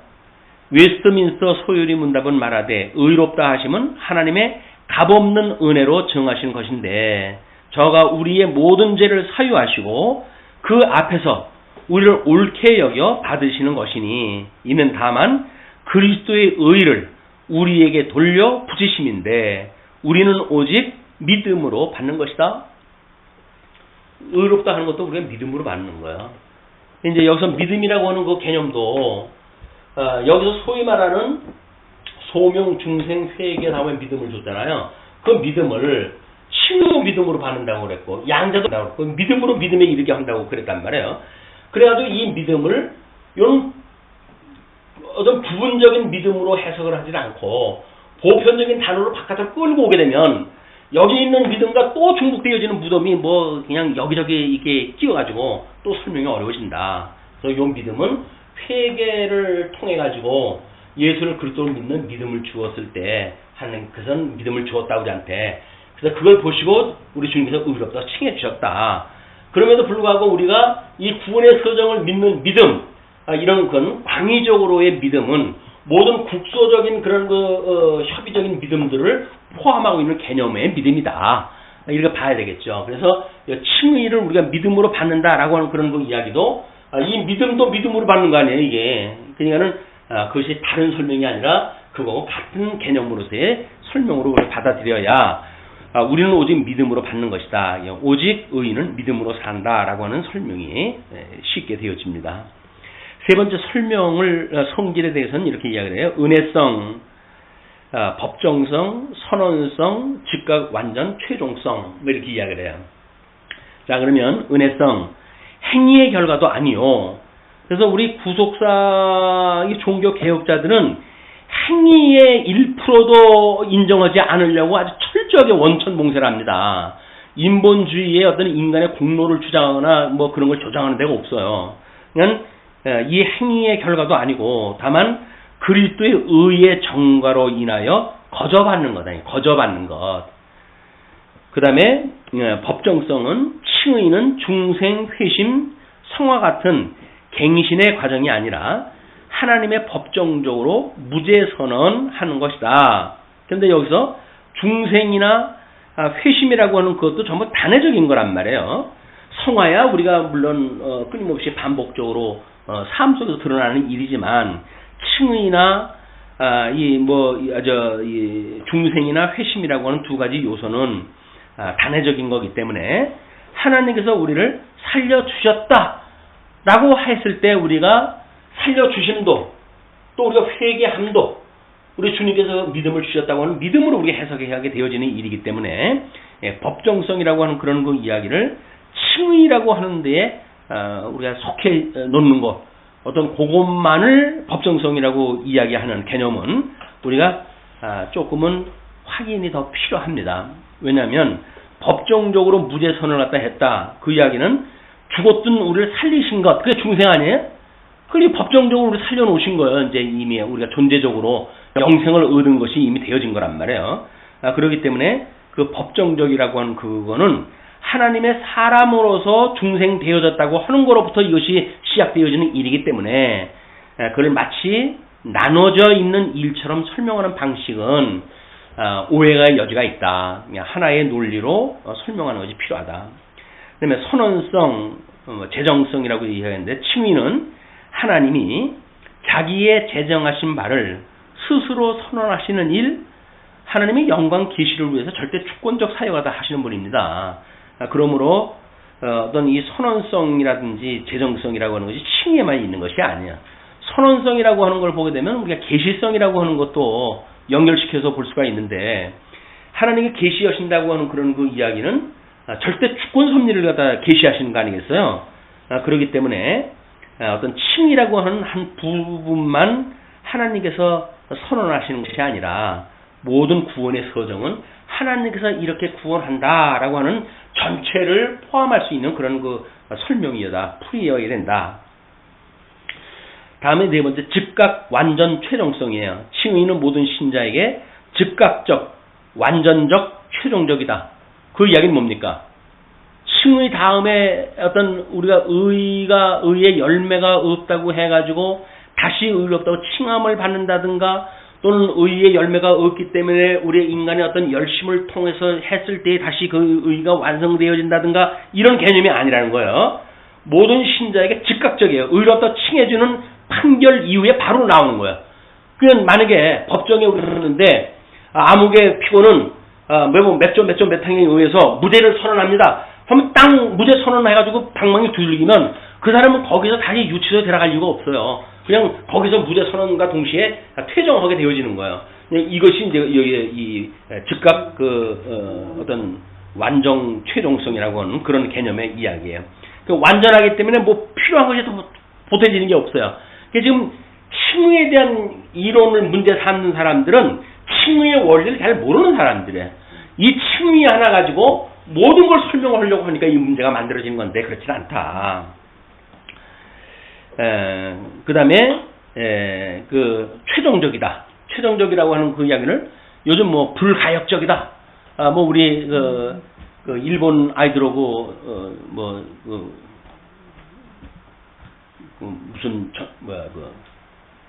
A: 웨스트민스터 소요리 문답은 말하되 의롭다 하심은 하나님의 값없는 은혜로 정하신 것인데 저가 우리의 모든 죄를 사유하시고 그 앞에서 우리를 옳게 여겨 받으시는 것이니 이는 다만 그리스도의 의를 우리에게 돌려 붙이심인데 우리는 오직 믿음으로 받는 것이다. 의롭다 하는 것도 우리가 믿음으로 받는 거야. 이제 여기서 믿음이라고 하는 그 개념도 여기서 소위 말하는 소명, 중생, 회개 다음에 믿음을 줬잖아요. 그 믿음을 신의 믿음으로 받는다고 그랬고 양자도 그랬고 믿음으로 믿음에 이르게 한다고 그랬단 말이에요. 그래가지고 이 믿음을 이런 어떤 부분적인 믿음으로 해석을 하지 않고 보편적인 단어로 바깥으로 끌고 오게 되면 여기 있는 믿음과 또 중복되어지는 무덤이 뭐 그냥 여기저기 이렇게 끼어가지고 또 설명이 어려워진다. 그래서 이 믿음은 회개를 통해 가지고 예수를 그리스도를 믿는 믿음을 주었을 때 하는 그것은 믿음을 주었다 우리한테. 그래서 그걸 보시고 우리 주님께서 의롭다고 칭해 주셨다. 그럼에도 불구하고 우리가 이 구원의 서정을 믿는 믿음, 이런 건 광의적으로의 믿음은 모든 국소적인 그런 협의적인 믿음들을 포함하고 있는 개념의 믿음이다. 이렇게 봐야 되겠죠. 그래서 칭의를 우리가 믿음으로 받는다라고 하는 그런 그 이야기도 이 믿음도 믿음으로 받는 거 아니에요, 이게. 그러니까는 그것이 다른 설명이 아니라 그거하고 같은 개념으로서의 설명으로 우리가 받아들여야 우리는 오직 믿음으로 받는 것이다. 오직 의인은 믿음으로 산다라고 하는 설명이 쉽게 되어집니다. 세 번째 설명을 성질에 대해서는 이렇게 이야기를 해요. 은혜성, 법정성, 선언성, 즉각 완전 최종성 뭐 이렇게 이야기를 해요. 자, 그러면 은혜성, 행위의 결과도 아니요. 그래서 우리 구속사 종교 개혁자들은 행위의 1%도 인정하지 않으려고 아주 철저하게 원천봉쇄를 합니다. 인본주의의 어떤 인간의 공로를 주장하거나 뭐 그런 걸 조장하는 데가 없어요. 그냥 이 행위의 결과도 아니고 다만 그리스도의 의의 정과로 인하여 거저받는 거다. 거저받는 것. 그 다음에 법정성은 칭의는 중생, 회심, 성화 같은 갱신의 과정이 아니라 하나님의 법정적으로 무죄 선언하는 것이다. 그런데 여기서 중생이나 회심이라고 하는 것도 전부 단회적인 거란 말이에요. 성화야 우리가 물론 끊임없이 반복적으로 삶 속에서 드러나는 일이지만 칭의나 중생이나 회심이라고 하는 두 가지 요소는 단회적인 거기 때문에 하나님께서 우리를 살려주셨다라고 했을 때 우리가 살려주심도 또 우리가 회개함도 우리 주님께서 믿음을 주셨다고 하는 믿음으로 우리가 해석하게 되어지는 일이기 때문에 법정성이라고 하는 그런 그 이야기를 칭의라고 하는 데에 우리가 속해 놓는 것 어떤 그것만을 법정성이라고 이야기하는 개념은 우리가 조금은 확인이 더 필요합니다. 왜냐하면 법정적으로 무죄 선언을 갖다 했다. 그 이야기는 죽었던 우리를 살리신 것 그게 중생 아니에요? 그게 법정적으로 우리 살려놓으신 거예요. 이제 이미 우리가 존재적으로 영생을 얻은 것이 이미 되어진 거란 말이에요. 그렇기 때문에 그 법정적이라고 하는 그거는 하나님의 사람으로서 중생되어졌다고 하는 거로부터 이것이 시작되어지는 일이기 때문에 그걸 마치 나눠져 있는 일처럼 설명하는 방식은 오해의 여지가 있다. 하나의 논리로 설명하는 것이 필요하다. 그 다음에 선언성, 재정성이라고 이야기하는데 칭의는 하나님이 자기의 제정하신 바를 스스로 선언하시는 일, 하나님의 영광 계시를 위해서 절대 주권적 사역을 다 하시는 분입니다. 그러므로 어떤 이 선언성이라든지 재정성이라고 하는 것이 칭의에만 있는 것이 아니야. 선언성이라고 하는 걸 보게 되면 우리가 계시성이라고 하는 것도 연결시켜서 볼 수가 있는데 하나님이 계시하신다고 하는 그런 그 이야기는 절대 주권 섭리를 갖다 계시하시는 거 아니겠어요? 그렇기 때문에 어떤 칭의라고 하는 한 부분만 하나님께서 선언하시는 것이 아니라 모든 구원의 서정은 하나님께서 이렇게 구원한다라고 하는 전체를 포함할 수 있는 그런 그 설명이다. 풀이어야 된다. 다음에 네 번째 즉각 완전 최종성이에요. 칭의는 모든 신자에게 즉각적 완전적 최종적이다. 그 이야기는 뭡니까? 칭의 다음에 어떤 우리가 의의 열매가 없다고 해가지고 다시 의롭다고 칭함을 받는다든가 또는 의의 열매가 없기 때문에 우리 인간의 어떤 열심을 통해서 했을 때 다시 그 의가 완성되어진다든가 이런 개념이 아니라는 거예요. 모든 신자에게 즉각적이에요. 의롭다고 칭해주는 판결 이후에 바로 나오는 거예요. 그냥 만약에 법정에 오르는데 아무개 피고는 몇 항에 의해서 무죄를 선언합니다. 그러면 땅 무죄 선언해가지고 방망이 두들기면 그 사람은 거기서 다시 유치소에 들어갈 이유가 없어요. 그냥 거기서 무죄 선언과 동시에 퇴정하게 되어지는 거예요. 이것이 이제 이 즉각 어떤 완전 최종성이라고 하는 그런 개념의 이야기예요. 완전하기 때문에 뭐 필요한 것이 더 보태지는 게 없어요. 지금 칭의에 대한 이론을 문제 삼는 사람들은 칭의의 원리를 잘 모르는 사람들이에요. 이 칭의 하나 가지고 모든 걸 설명하려고 하니까 이 문제가 만들어지는 건데 그렇진 않다. 그 다음에 그 최종적이다. 최종적이라고 하는 그 이야기를 요즘 뭐 불가역적이다. 뭐 우리 그 일본 아이들하고 무슨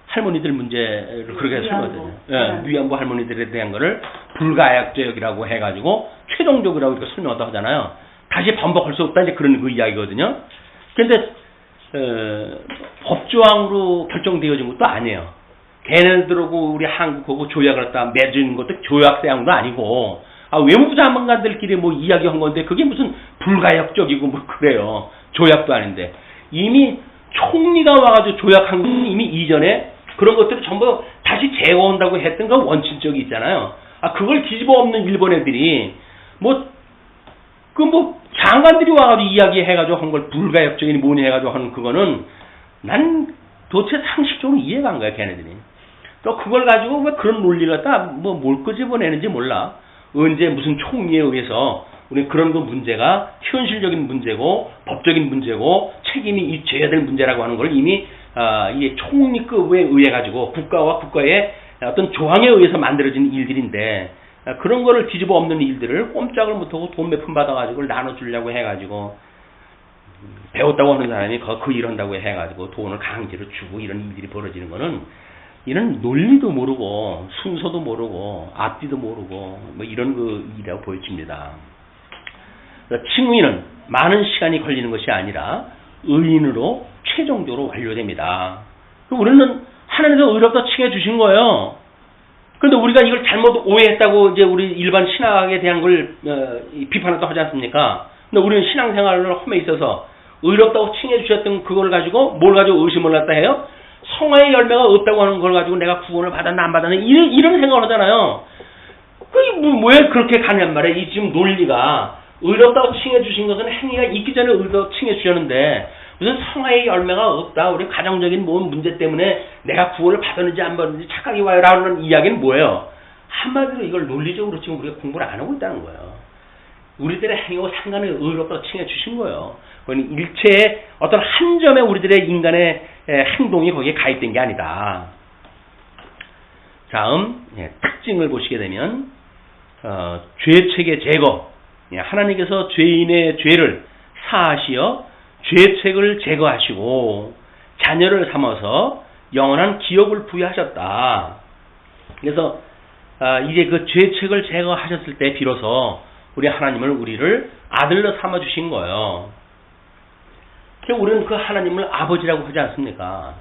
A: 할머니들 문제를 그렇게 설명하거든요. 위안부 할머니들에 대한 거를 불가역적이라고 해가지고 최종적이라고 이렇게 설명하다 하잖아요. 다시 반복할 수 없다 이제 그런 그 이야기거든요. 그런데 법조항으로 결정되어진 것도 아니에요. 걔네들하고 우리 한국하고 조약을 갖다 맺은 것도 조약사항도 아니고 외무부 장관들끼리 뭐 이야기한 건데 그게 무슨 불가역적이고 뭐 그래요. 조약도 아닌데 이미 총리가 와가지고 조약한 건 이미 이전에 그런 것들을 전부 다시 재고한다고 했던 그 원칙적이 있잖아요. 그걸 뒤집어 엎는 일본 애들이 장관들이 와가지고 이야기해가지고 한 걸 불가역적이니 뭐니 해가지고 하는 그거는 난 도대체 상식적으로 이해가 안 가요, 걔네들이. 또 그걸 가지고 왜 그런 논리를 갖다 뭘 끄집어내는지 몰라. 언제 무슨 총리에 의해서 우리 그런 그 문제가 현실적인 문제고 법적인 문제고 책임이 져야 될 문제라고 하는 걸 이미 이 총리급에 의해 가지고 국가와 국가의 어떤 조항에 의해서 만들어진 일들인데 그런 거를 뒤집어 엎는 일들을 꼼짝을 못하고 돈 몇 푼 받아가지고 나눠주려고 해가지고 배웠다고 하는 사람이 그 일한다고 해가지고 돈을 강제로 주고 이런 일들이 벌어지는 거는 이런 논리도 모르고 순서도 모르고 앞뒤도 모르고 뭐 이런 그 일이라고 보여집니다. 칭의는 많은 시간이 걸리는 것이 아니라 의인으로 최종적으로 완료됩니다. 우리는 하나님께서 의롭다 칭해 주신 거예요. 그런데 우리가 이걸 잘못 오해했다고 이제 우리 일반 신학에 대한 걸 비판을 하지 않습니까? 근데 우리는 신앙생활을 함에 있어서 의롭다고 칭해 주셨던 그걸 가지고 뭘 가지고 의심을 갖다 해요? 성화의 열매가 없다고 하는 걸 가지고 내가 구원을 받았나 안 받았나 이런 생각을 하잖아요. 왜 그렇게 가냔 말이에요. 이 지금 논리가 의롭다고 칭해 주신 것은 행위가 있기 전에 의롭다고 칭해 주셨는데 무슨 성화의 열매가 없다. 우리 가정적인 뭔 문제 때문에 내가 구원을 받았는지 안 받았는지 착각이 와요. 라는 이야기는 뭐예요? 한마디로 이걸 논리적으로 지금 우리가 공부를 안 하고 있다는 거예요. 우리들의 행위와 상관을 의롭다고 칭해 주신 거예요. 그건 일체의 어떤 한 점에 우리들의 인간의 행동이 거기에 가입된 게 아니다. 다음 특징을 보시게 되면 죄책의 제거. 하나님께서 죄인의 죄를 사하시어 죄책을 제거하시고 자녀를 삼아서 영원한 기업을 부여하셨다. 그래서 이제 그 죄책을 제거하셨을 때 비로소 우리 하나님을 우리를 아들로 삼아 주신 거예요. 우리는 그 하나님을 아버지라고 하지 않습니까?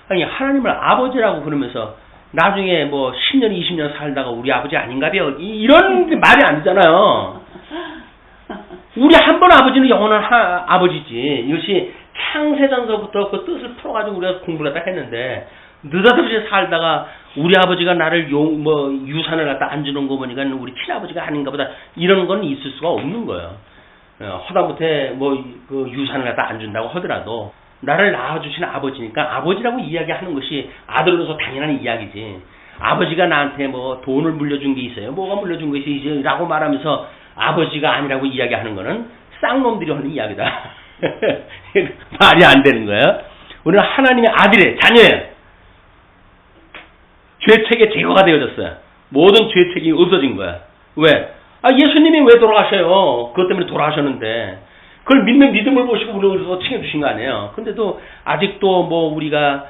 A: 아니 하나님을 아버지라고 그러면서 나중에 뭐 10년 20년 살다가 우리 아버지 아닌가벼 이런 말이 안 되잖아요. 우리 한 번 아버지는 영원한 아버지지. 이것이 창세전서부터 그 뜻을 풀어가지고 우리가 공부를 갖다 했는데 느닷없이 살다가 우리 아버지가 나를 유산을 갖다 안 주는 거 보니까 우리 친아버지가 아닌가 보다 이런 건 있을 수가 없는 거예요. 허다못해 그 유산을 갖다 안 준다고 하더라도 나를 낳아주신 아버지니까 아버지라고 이야기하는 것이 아들로서 당연한 이야기지. 아버지가 나한테 돈을 물려준 게 있어요. 뭐가 물려준 것이 이제 라고 말하면서 아버지가 아니라고 이야기하는 거는 쌍놈들이 하는 이야기다. 말이 안 되는 거예요. 우리는 하나님의 아들의 자녀예요. 죄책의 제거가 되어졌어요. 모든 죄책이 없어진 거야. 왜? 예수님이 왜 돌아가셔요? 그것 때문에 돌아가셨는데 그걸 믿는 믿음을 보시고 우리를 칭해주신 거 아니에요. 근데도 아직도 우리가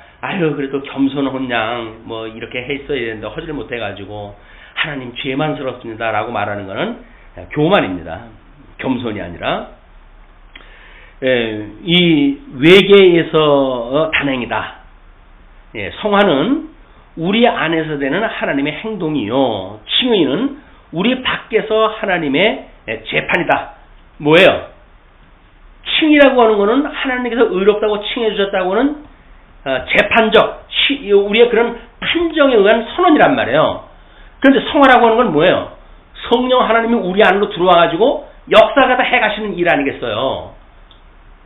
A: 그래도 겸손한 양 이렇게 했어야 되는데 허지를 못해가지고 하나님 죄만스럽습니다 라고 말하는 거는 교만입니다. 겸손이 아니라 이 외계에서 단행이다. 성화는 우리 안에서 되는 하나님의 행동이요. 칭의는 우리 밖에서 하나님의 재판이다. 뭐예요? 칭이라고 하는 것은 하나님께서 의롭다고 칭해 주셨다고는 재판적 우리의 그런 판정에 의한 선언이란 말이에요. 그런데 성화라고 하는 건 뭐예요? 성령 하나님이 우리 안으로 들어와가지고 역사가 다 해가시는 일 아니겠어요?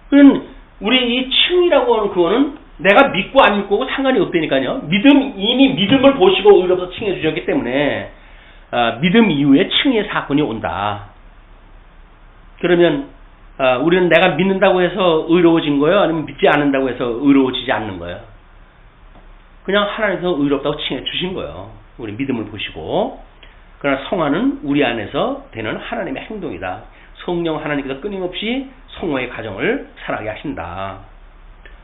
A: 그건 우리 이 칭이라고 하는 그거는 내가 믿고 안 믿고 상관이 없다니까요. 이미 믿음을 보시고 의롭다 칭해 주셨기 때문에 믿음 이후에 칭의의 사건이 온다. 그러면 우리는 내가 믿는다고 해서 의로워진 거예요? 아니면 믿지 않는다고 해서 의로워지지 않는 거예요? 그냥 하나님께서 의롭다고 칭해 주신 거예요. 우리 믿음을 보시고. 그러나 성화는 우리 안에서 되는 하나님의 행동이다. 성령 하나님께서 끊임없이 성화의 과정을 살아가게 하신다.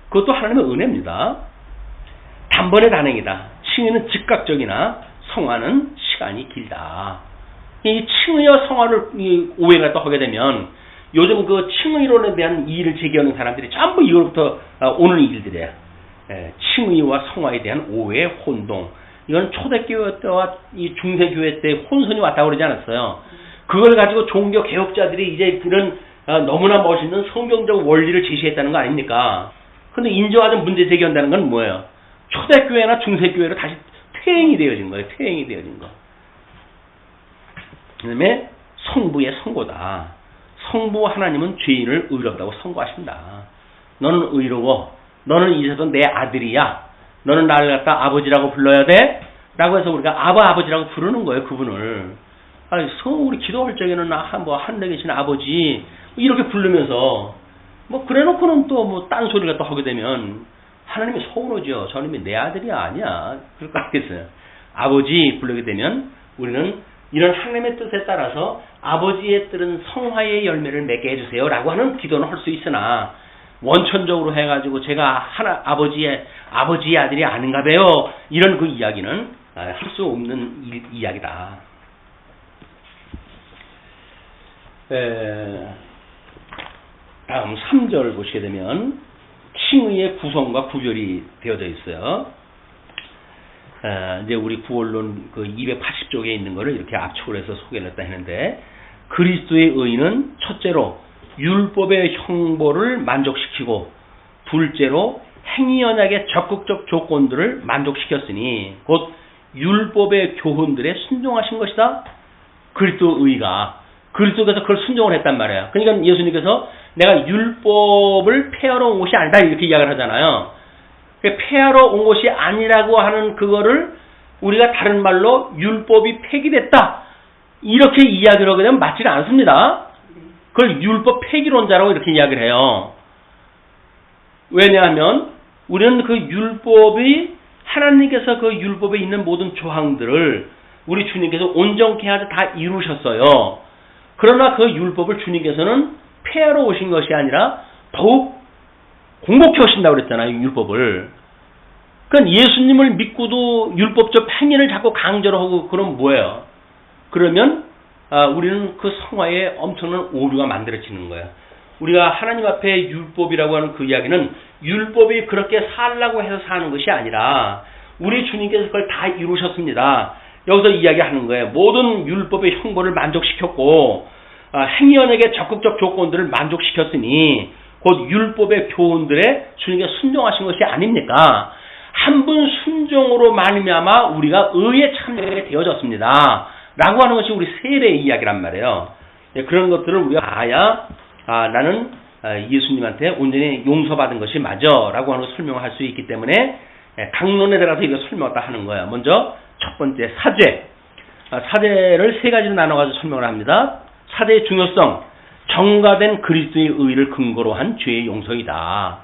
A: 그것도 하나님의 은혜입니다. 단번에 단행이다. 칭의는 즉각적이나 성화는 시간이 길다. 이 칭의와 성화를 오해가 또 하게 되면 요즘 그 칭의론에 대한 이의를 제기하는 사람들이 전부 이거부터 오는 일들이에요. 칭의와 성화에 대한 오해, 혼동. 이건 초대교회 때와 이 중세교회 때 혼선이 왔다고 그러지 않았어요. 그걸 가지고 종교 개혁자들이 이제 그런 너무나 멋있는 성경적 원리를 제시했다는 거 아닙니까? 근데 인정하는 문제 제기한다는 건 뭐예요? 초대교회나 중세교회로 다시 퇴행이 되어진 거예요. 퇴행이 되어진 거. 그 다음에 성부의 선고다. 성부 하나님은 죄인을 의롭다고 선고하신다. 너는 의로워. 너는 이제도 내 아들이야. 너는 나를 갖다 아버지라고 불러야 돼? 라고 해서 우리가 아버지라고 부르는 거예요. 그분을. 우리 기도할 적에는 하늘에 계신 아버지 이렇게 부르면서 그래 놓고는 또 딴소리가 또 하게 되면 하나님이 서운하죠. 저놈이 내 아들이 아니야. 그럴 거 알겠어요. 아버지 부르게 되면 우리는 이런 하나님의 뜻에 따라서 아버지의 뜻은 성화의 열매를 맺게 해주세요 라고 하는 기도는 할 수 있으나 원천적으로 해가지고 제가 아버지의 아들이 아닌가 봐요. 이런 그 이야기는 할 수 없는 이야기다. 다음 3절 보시게 되면 칭의의 구성과 구별이 되어져 있어요. 이제 우리 구원론 그 280쪽에 있는 거를 이렇게 압축을 해서 소개를 했다 했는데 그리스도의 의는 첫째로 율법의 형벌을 만족시키고 둘째로 행위 언약의 적극적 조건들을 만족시켰으니 곧 율법의 교훈들에 순종하신 것이다. 그리스도 의가 그리스도께서 그걸 순종을 했단 말이에요. 그러니까 예수님께서 내가 율법을 폐하러 온 것이 아니다 이렇게 이야기를 하잖아요. 폐하러 온 것이 아니라고 하는 그거를 우리가 다른 말로 율법이 폐기됐다 이렇게 이야기를 하게 되면 맞지는 않습니다. 그걸 율법 폐기론자라고 이렇게 이야기를 해요. 왜냐하면 우리는 그 율법이 하나님께서 그 율법에 있는 모든 조항들을 우리 주님께서 온전케 하여 다 이루셨어요. 그러나 그 율법을 주님께서는 폐하러 오신 것이 아니라 더욱 공복해 오신다고 그랬잖아요. 율법을. 그러니까 예수님을 믿고도 율법적 행위를 자꾸 강제로 하고 그럼 뭐예요? 그러면 우리는 그 성화에 엄청난 오류가 만들어지는 거예요. 우리가 하나님 앞에 율법이라고 하는 그 이야기는 율법이 그렇게 살라고 해서 사는 것이 아니라 우리 주님께서 그걸 다 이루셨습니다. 여기서 이야기하는 거예요. 모든 율법의 형벌을 만족시켰고 행위 언약의 적극적 조건들을 만족시켰으니 곧 율법의 교훈들에 주님께 순종하신 것이 아닙니까? 한 분 순종으로 말미암아 우리가 의에 참여하게 되어졌습니다. 라고 하는 것이 우리 세례의 이야기란 말이에요. 그런 것들을 우리가 봐야 나는 예수님한테 온전히 용서받은 것이 맞아 라고 하는 걸 설명할 수 있기 때문에 강론에 들어가서 이거 설명을 하는 거예요. 먼저 첫 번째 사죄. 사죄를 세 가지로 나눠가지고 설명을 합니다. 사죄의 중요성. 정가된 그리스도의 의를 근거로 한 죄의 용서이다.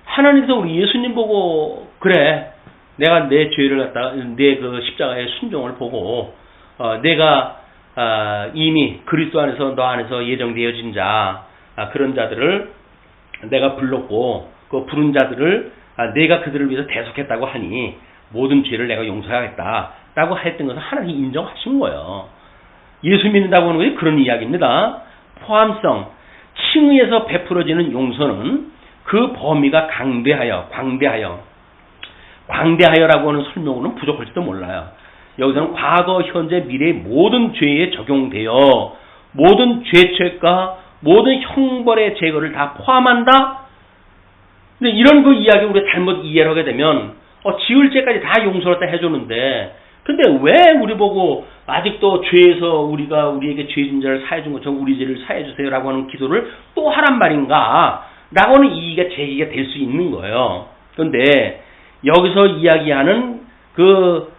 A: 하나님께서 우리 예수님 보고 그래 내가 내 죄를 갖다가 내 그 십자가의 순종을 보고 내가 이미 그리스도 안에서 너 안에서 예정되어진 자 그런 자들을 내가 불렀고 그 부른 자들을 내가 그들을 위해서 대속했다고 하니 모든 죄를 내가 용서하겠다 라고 했던 것을 하나님이 인정하신 거예요. 예수 믿는다고 하는 것이 그런 이야기입니다. 포함성, 칭의에서 베풀어지는 용서는 그 범위가 광대하여라고 하는 설명으로는 부족할지도 몰라요. 여기서는 과거, 현재, 미래의 모든 죄에 적용되어 모든 죄책과 모든 형벌의 제거를 다 포함한다? 근데 이런 그 이야기 우리가 잘못 이해를 하게 되면 지을 죄까지 다 용서를 다 해주는데 근데 왜 우리 보고 아직도 죄에서 우리가 우리에게 죄진 자를 사해준 것처럼 우리 죄를 사해주세요 라고 하는 기도를 또 하란 말인가 라고 하는 이의가 제기가 될 수 있는 거예요. 그런데 여기서 이야기하는 그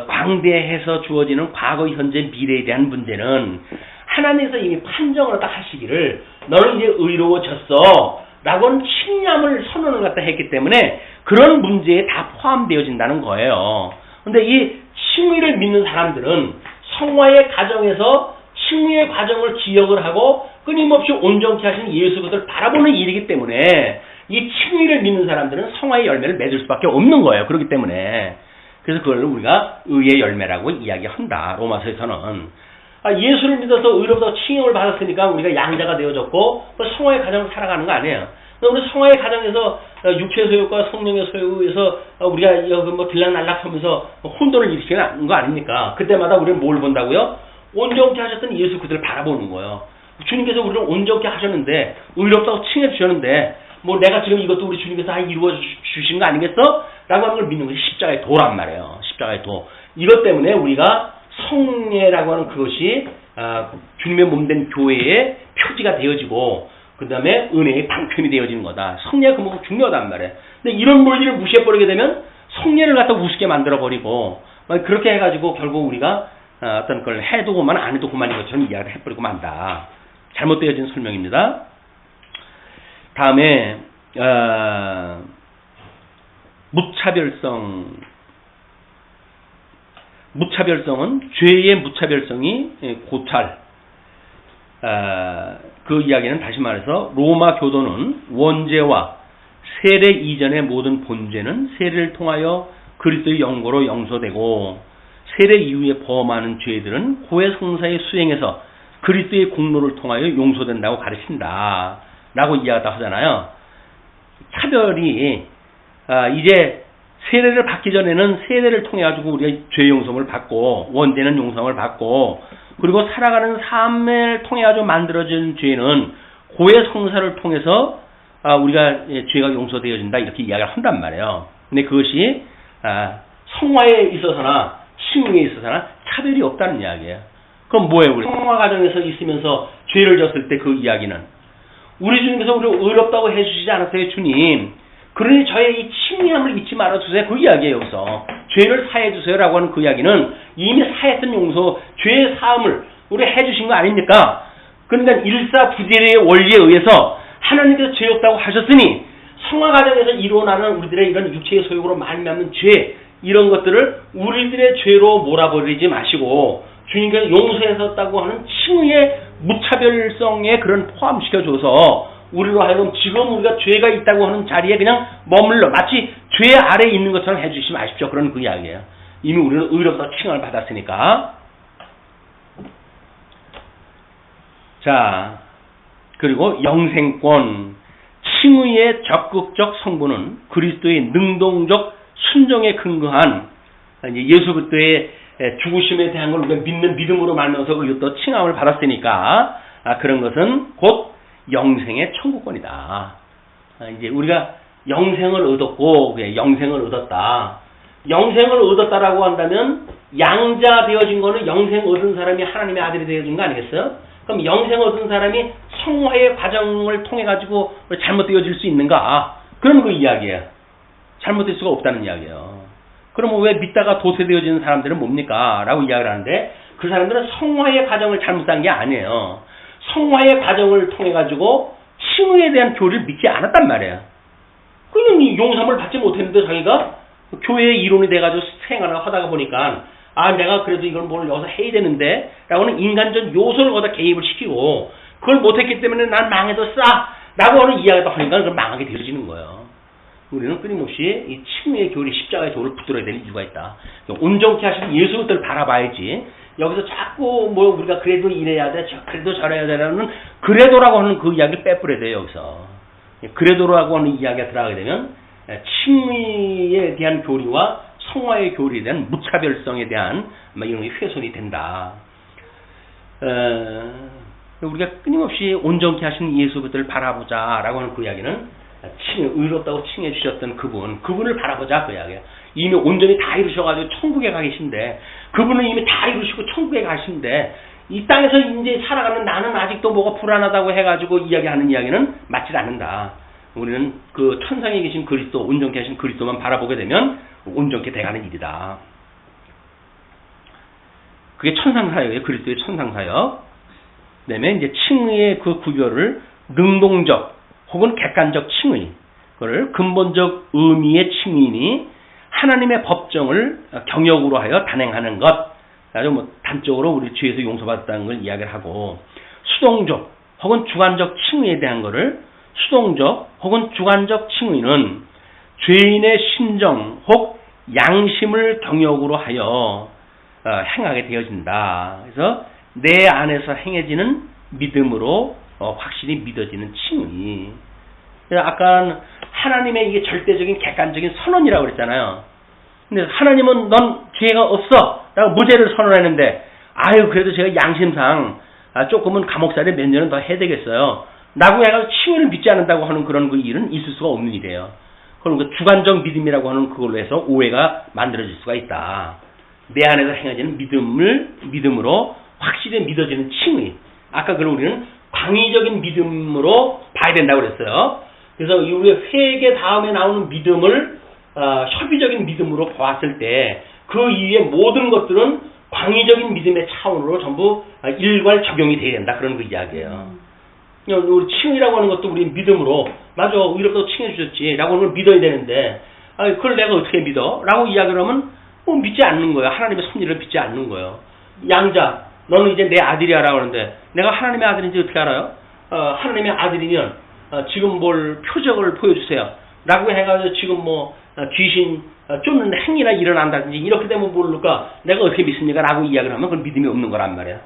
A: 광대해서 주어지는 과거, 현재, 미래에 대한 문제는 하나님께서 이미 판정을 딱 하시기를 너는 이제 의로워졌어 라고는 칭함을 선언을 갖다 했기 때문에 그런 문제에 다 포함되어진다는 거예요. 근데 이 칭의를 믿는 사람들은 성화의 과정에서 칭의의 과정을 기억을 하고 끊임없이 온전케 하신 예수 그리스도를 바라보는 일이기 때문에 이 칭의를 믿는 사람들은 성화의 열매를 맺을 수밖에 없는 거예요. 그렇기 때문에 그래서 그걸 우리가 의의 열매라고 이야기한다. 로마서에서는 예수를 믿어서 의롭다고 칭함을 받았으니까 우리가 양자가 되어졌고 성화의 과정을 살아가는 거 아니에요. 우리 성화의 과정에서 육체의 소유과 성령의 소유에서 우리가 뭐 들락날락 하면서 혼돈을 일으키는 거 아닙니까? 그때마다 우리는 뭘 본다고요? 온전케 하셨던 예수 그들을 바라보는 거예요. 주님께서 우리를 온전케 하셨는데 의롭다고 칭해 주셨는데 뭐 내가 지금 이것도 우리 주님께서 다 이루어 주신 거 아니겠어? 라고 하는 걸 믿는 것이 십자가의 도란 말이에요. 십자가의 도. 이것 때문에 우리가 성례라고 하는 그것이 주님의 몸된 교회의 표지가 되어지고 그 다음에 은혜의 방편이 되어지는 거다. 성례가 그만큼 중요하단 말이에요. 근데 이런 논리를 무시해버리게 되면 성례를 갖다 우습게 만들어버리고 그렇게 해가지고 결국 우리가 어떤 걸 해도 그만 안 해도 그만인 것처럼 이야기를 해버리고 만다. 잘못되어진 설명입니다. 다음에 무차별성은 죄의 무차별성이 고찰. 그 이야기는 다시 말해서 로마 교도는 원죄와 세례 이전의 모든 본죄는 세례를 통하여 그리스도의 영고로 용서되고 세례 이후에 범하는 죄들은 고해 성사의 수행에서 그리스도의 공로를 통하여 용서된다고 가르친다. 라고 이야기하다 하잖아요. 차별이 이제 세례를 받기 전에는 세례를 통해 가지고 우리가 죄 용서를 받고 원죄는 용서를 받고 그리고 살아가는 삶을 통해 가지고 만들어진 죄는 고해 성사를 통해서 우리가 죄가 용서되어진다 이렇게 이야기를 한단 말이에요. 근데 그것이 성화에 있어서나 칭의에 있어서나 차별이 없다는 이야기예요. 그럼 뭐예요? 우리 성화 과정에서 있으면서 죄를 졌을 때 그 이야기는 우리 주님께서 우리를 의롭다고 해주시지 않았어요, 주님. 그러니 저의 이 칭의함을 잊지 말아주세요. 그 이야기예요, 여기서. 죄를 사해주세요라고 하는 그 이야기는 이미 사했던 용서, 죄의 사함을 우리 해주신 거 아닙니까? 그러니까 일사부재의 원리에 의해서 하나님께서 죄 없다고 하셨으니 성화 과정에서 일어나는 우리들의 이런 육체의 소욕으로 말미암는 죄, 이런 것들을 우리들의 죄로 몰아버리지 마시고 주님께서 용서하셨다고 하는 칭의의 무차별성에 그런 포함시켜줘서 우리로 하여금 지금 우리가 죄가 있다고 하는 자리에 그냥 머물러 마치 죄 아래에 있는 것처럼 해주시지 마십시오. 그런 그 이야기예요. 이미 우리는 의롭다 칭함을 받았으니까. 자, 그리고 영생권. 칭의의 적극적 성분은 그리스도의 능동적 순종에 근거한 예수 그리스도의 죽으심에 대한 걸 우리가 믿는 믿음으로 말면서 의롭다 칭함을 받았으니까 그런 것은 곧 영생의 천국권이다. 이제 우리가 영생을 얻었고 영생을 얻었다. 영생을 얻었다라고 한다면 양자 되어진 거는 영생 얻은 사람이 하나님의 아들이 되어진 거 아니겠어요? 그럼 영생 얻은 사람이 성화의 과정을 통해 가지고 잘못되어질 수 있는가? 그런 그 이야기예요. 잘못될 수가 없다는 이야기예요. 그럼 왜 믿다가 도태되어지는 사람들은 뭡니까? 라고 이야기를 하는데 그 사람들은 성화의 과정을 잘못한 게 아니에요. 성화의 과정을 통해 가지고 칭의에 대한 교리를 믿지 않았단 말이에요. 그냥 용서를 받지 못했는데 자기가 교회의 이론이 돼가지고 생활을 하다가 보니까 내가 그래도 이걸 뭘 여기서 해야 되는데 라고는 인간적 요소를 거기다 개입을 시키고 그걸 못했기 때문에 난 망해도 라고 하는 이야기를 하니까 그걸 망하게 되어지는 거예요. 우리는 끊임없이 이 칭의의 교리, 십자가의 도를 붙들어야 되는 이유가 있다. 온전케 하시는 예수 그리스도를 바라봐야지. 여기서 자꾸 뭐 우리가 그래도 이래야 돼, 그래도 저래야 되라는 그래도라고 하는 그 이야기를 빼버려야 돼요. 여기서 그래도라고 하는 이야기가 들어가게 되면 칭의에 대한 교리와 성화의 교리에 대한 무차별성에 대한 이런 게 훼손이 된다. 우리가 끊임없이 온전케 하신 예수 그리스도를 바라보자라고 하는 그 이야기는 의롭다고 칭해 주셨던 그분을 바라보자 그 이야기야. 이미 온전히 다 이루셔가지고 천국에 가 계신데 그분은 이미 다 이루시고 천국에 가신데 이 땅에서 이제 살아가는 나는 아직도 뭐가 불안하다고 해가지고 이야기하는 이야기는 맞지 않는다. 우리는 그 천상에 계신 그리스도, 온전케 하신 그리스도만 바라보게 되면 온전케 돼가는 일이다. 그게 천상사역이에요. 그리스도의 천상사역. 그다음에 이제 칭의의 그 구별을 능동적 혹은 객관적 칭의, 그걸 근본적 의미의 칭의니 하나님의 법정을 경역으로 하여 단행하는 것. 아주 뭐 단적으로 우리 죄에서 용서받았다는 걸 이야기를 하고, 수동적 혹은 주관적 칭의에 대한 것을 수동적 혹은 주관적 칭의는 죄인의 심정 혹 양심을 경역으로 하여 행하게 되어진다. 그래서 내 안에서 행해지는 믿음으로 확실히 믿어지는 칭의. 아까 하나님의 이게 절대적인 객관적인 선언이라고 그랬잖아요. 근데 하나님은 넌 죄가 없어 라고 무죄를 선언했는데, 아유 그래도 제가 양심상 조금은 감옥살이 몇 년은 더 해야 되겠어요 라고 해서 칭의를 믿지 않는다고 하는 그런 그 일은 있을 수가 없는 일이에요. 그럼 그 주관적 믿음이라고 하는 그걸로 해서 오해가 만들어질 수가 있다. 내 안에서 행해지는 믿음으로 확실히 믿어지는 칭의. 아까 그걸 우리는 광의적인 믿음으로 봐야 된다고 그랬어요. 그래서 우리가 회개 다음에 나오는 믿음을 협의적인 믿음으로 보았을 때 그 이후의 모든 것들은 광의적인 믿음의 차원으로 전부 일괄 적용이 돼야 된다. 그런 그 이야기예요. 우리 칭의라고 하는 것도 우리 믿음으로, 맞아 의롭다고 칭해 주셨지 라고 하는 걸 믿어야 되는데, 그걸 내가 어떻게 믿어? 라고 이야기를 하면 믿지 않는 거예요. 하나님의 섭리를 믿지 않는 거예요. 양자, 너는 이제 내 아들이야 라고 하는데 내가 하나님의 아들인지 어떻게 알아요? 하나님의 아들이면 지금 뭘 표적을 보여주세요 라고 해가지고 지금 뭐 귀신 쫓는 행위나 일어난다든지 이렇게 되면 모를까 내가 어떻게 믿습니까? 라고 이야기를 하면 그건 믿음이 없는 거란 말이에요.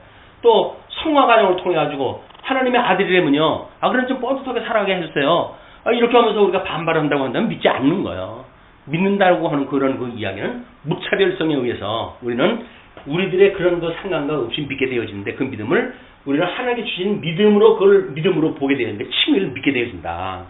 A: 또 성화 과정을 통해 가지고 하나님의 아들이라면요, 그럼 좀 뻔뻔하게 살아가게 해주세요. 이렇게 하면서 우리가 반발한다고 한다면 믿지 않는 거예요. 믿는다고 하는 그런 그 이야기는 무차별성에 의해서 우리는 우리들의 그런 그 상관과 없이 믿게 되어지는데, 그 믿음을 우리는 하나님께 주신 믿음으로 그걸 믿음으로 보게 되는데 칭의를 믿게 되어진다.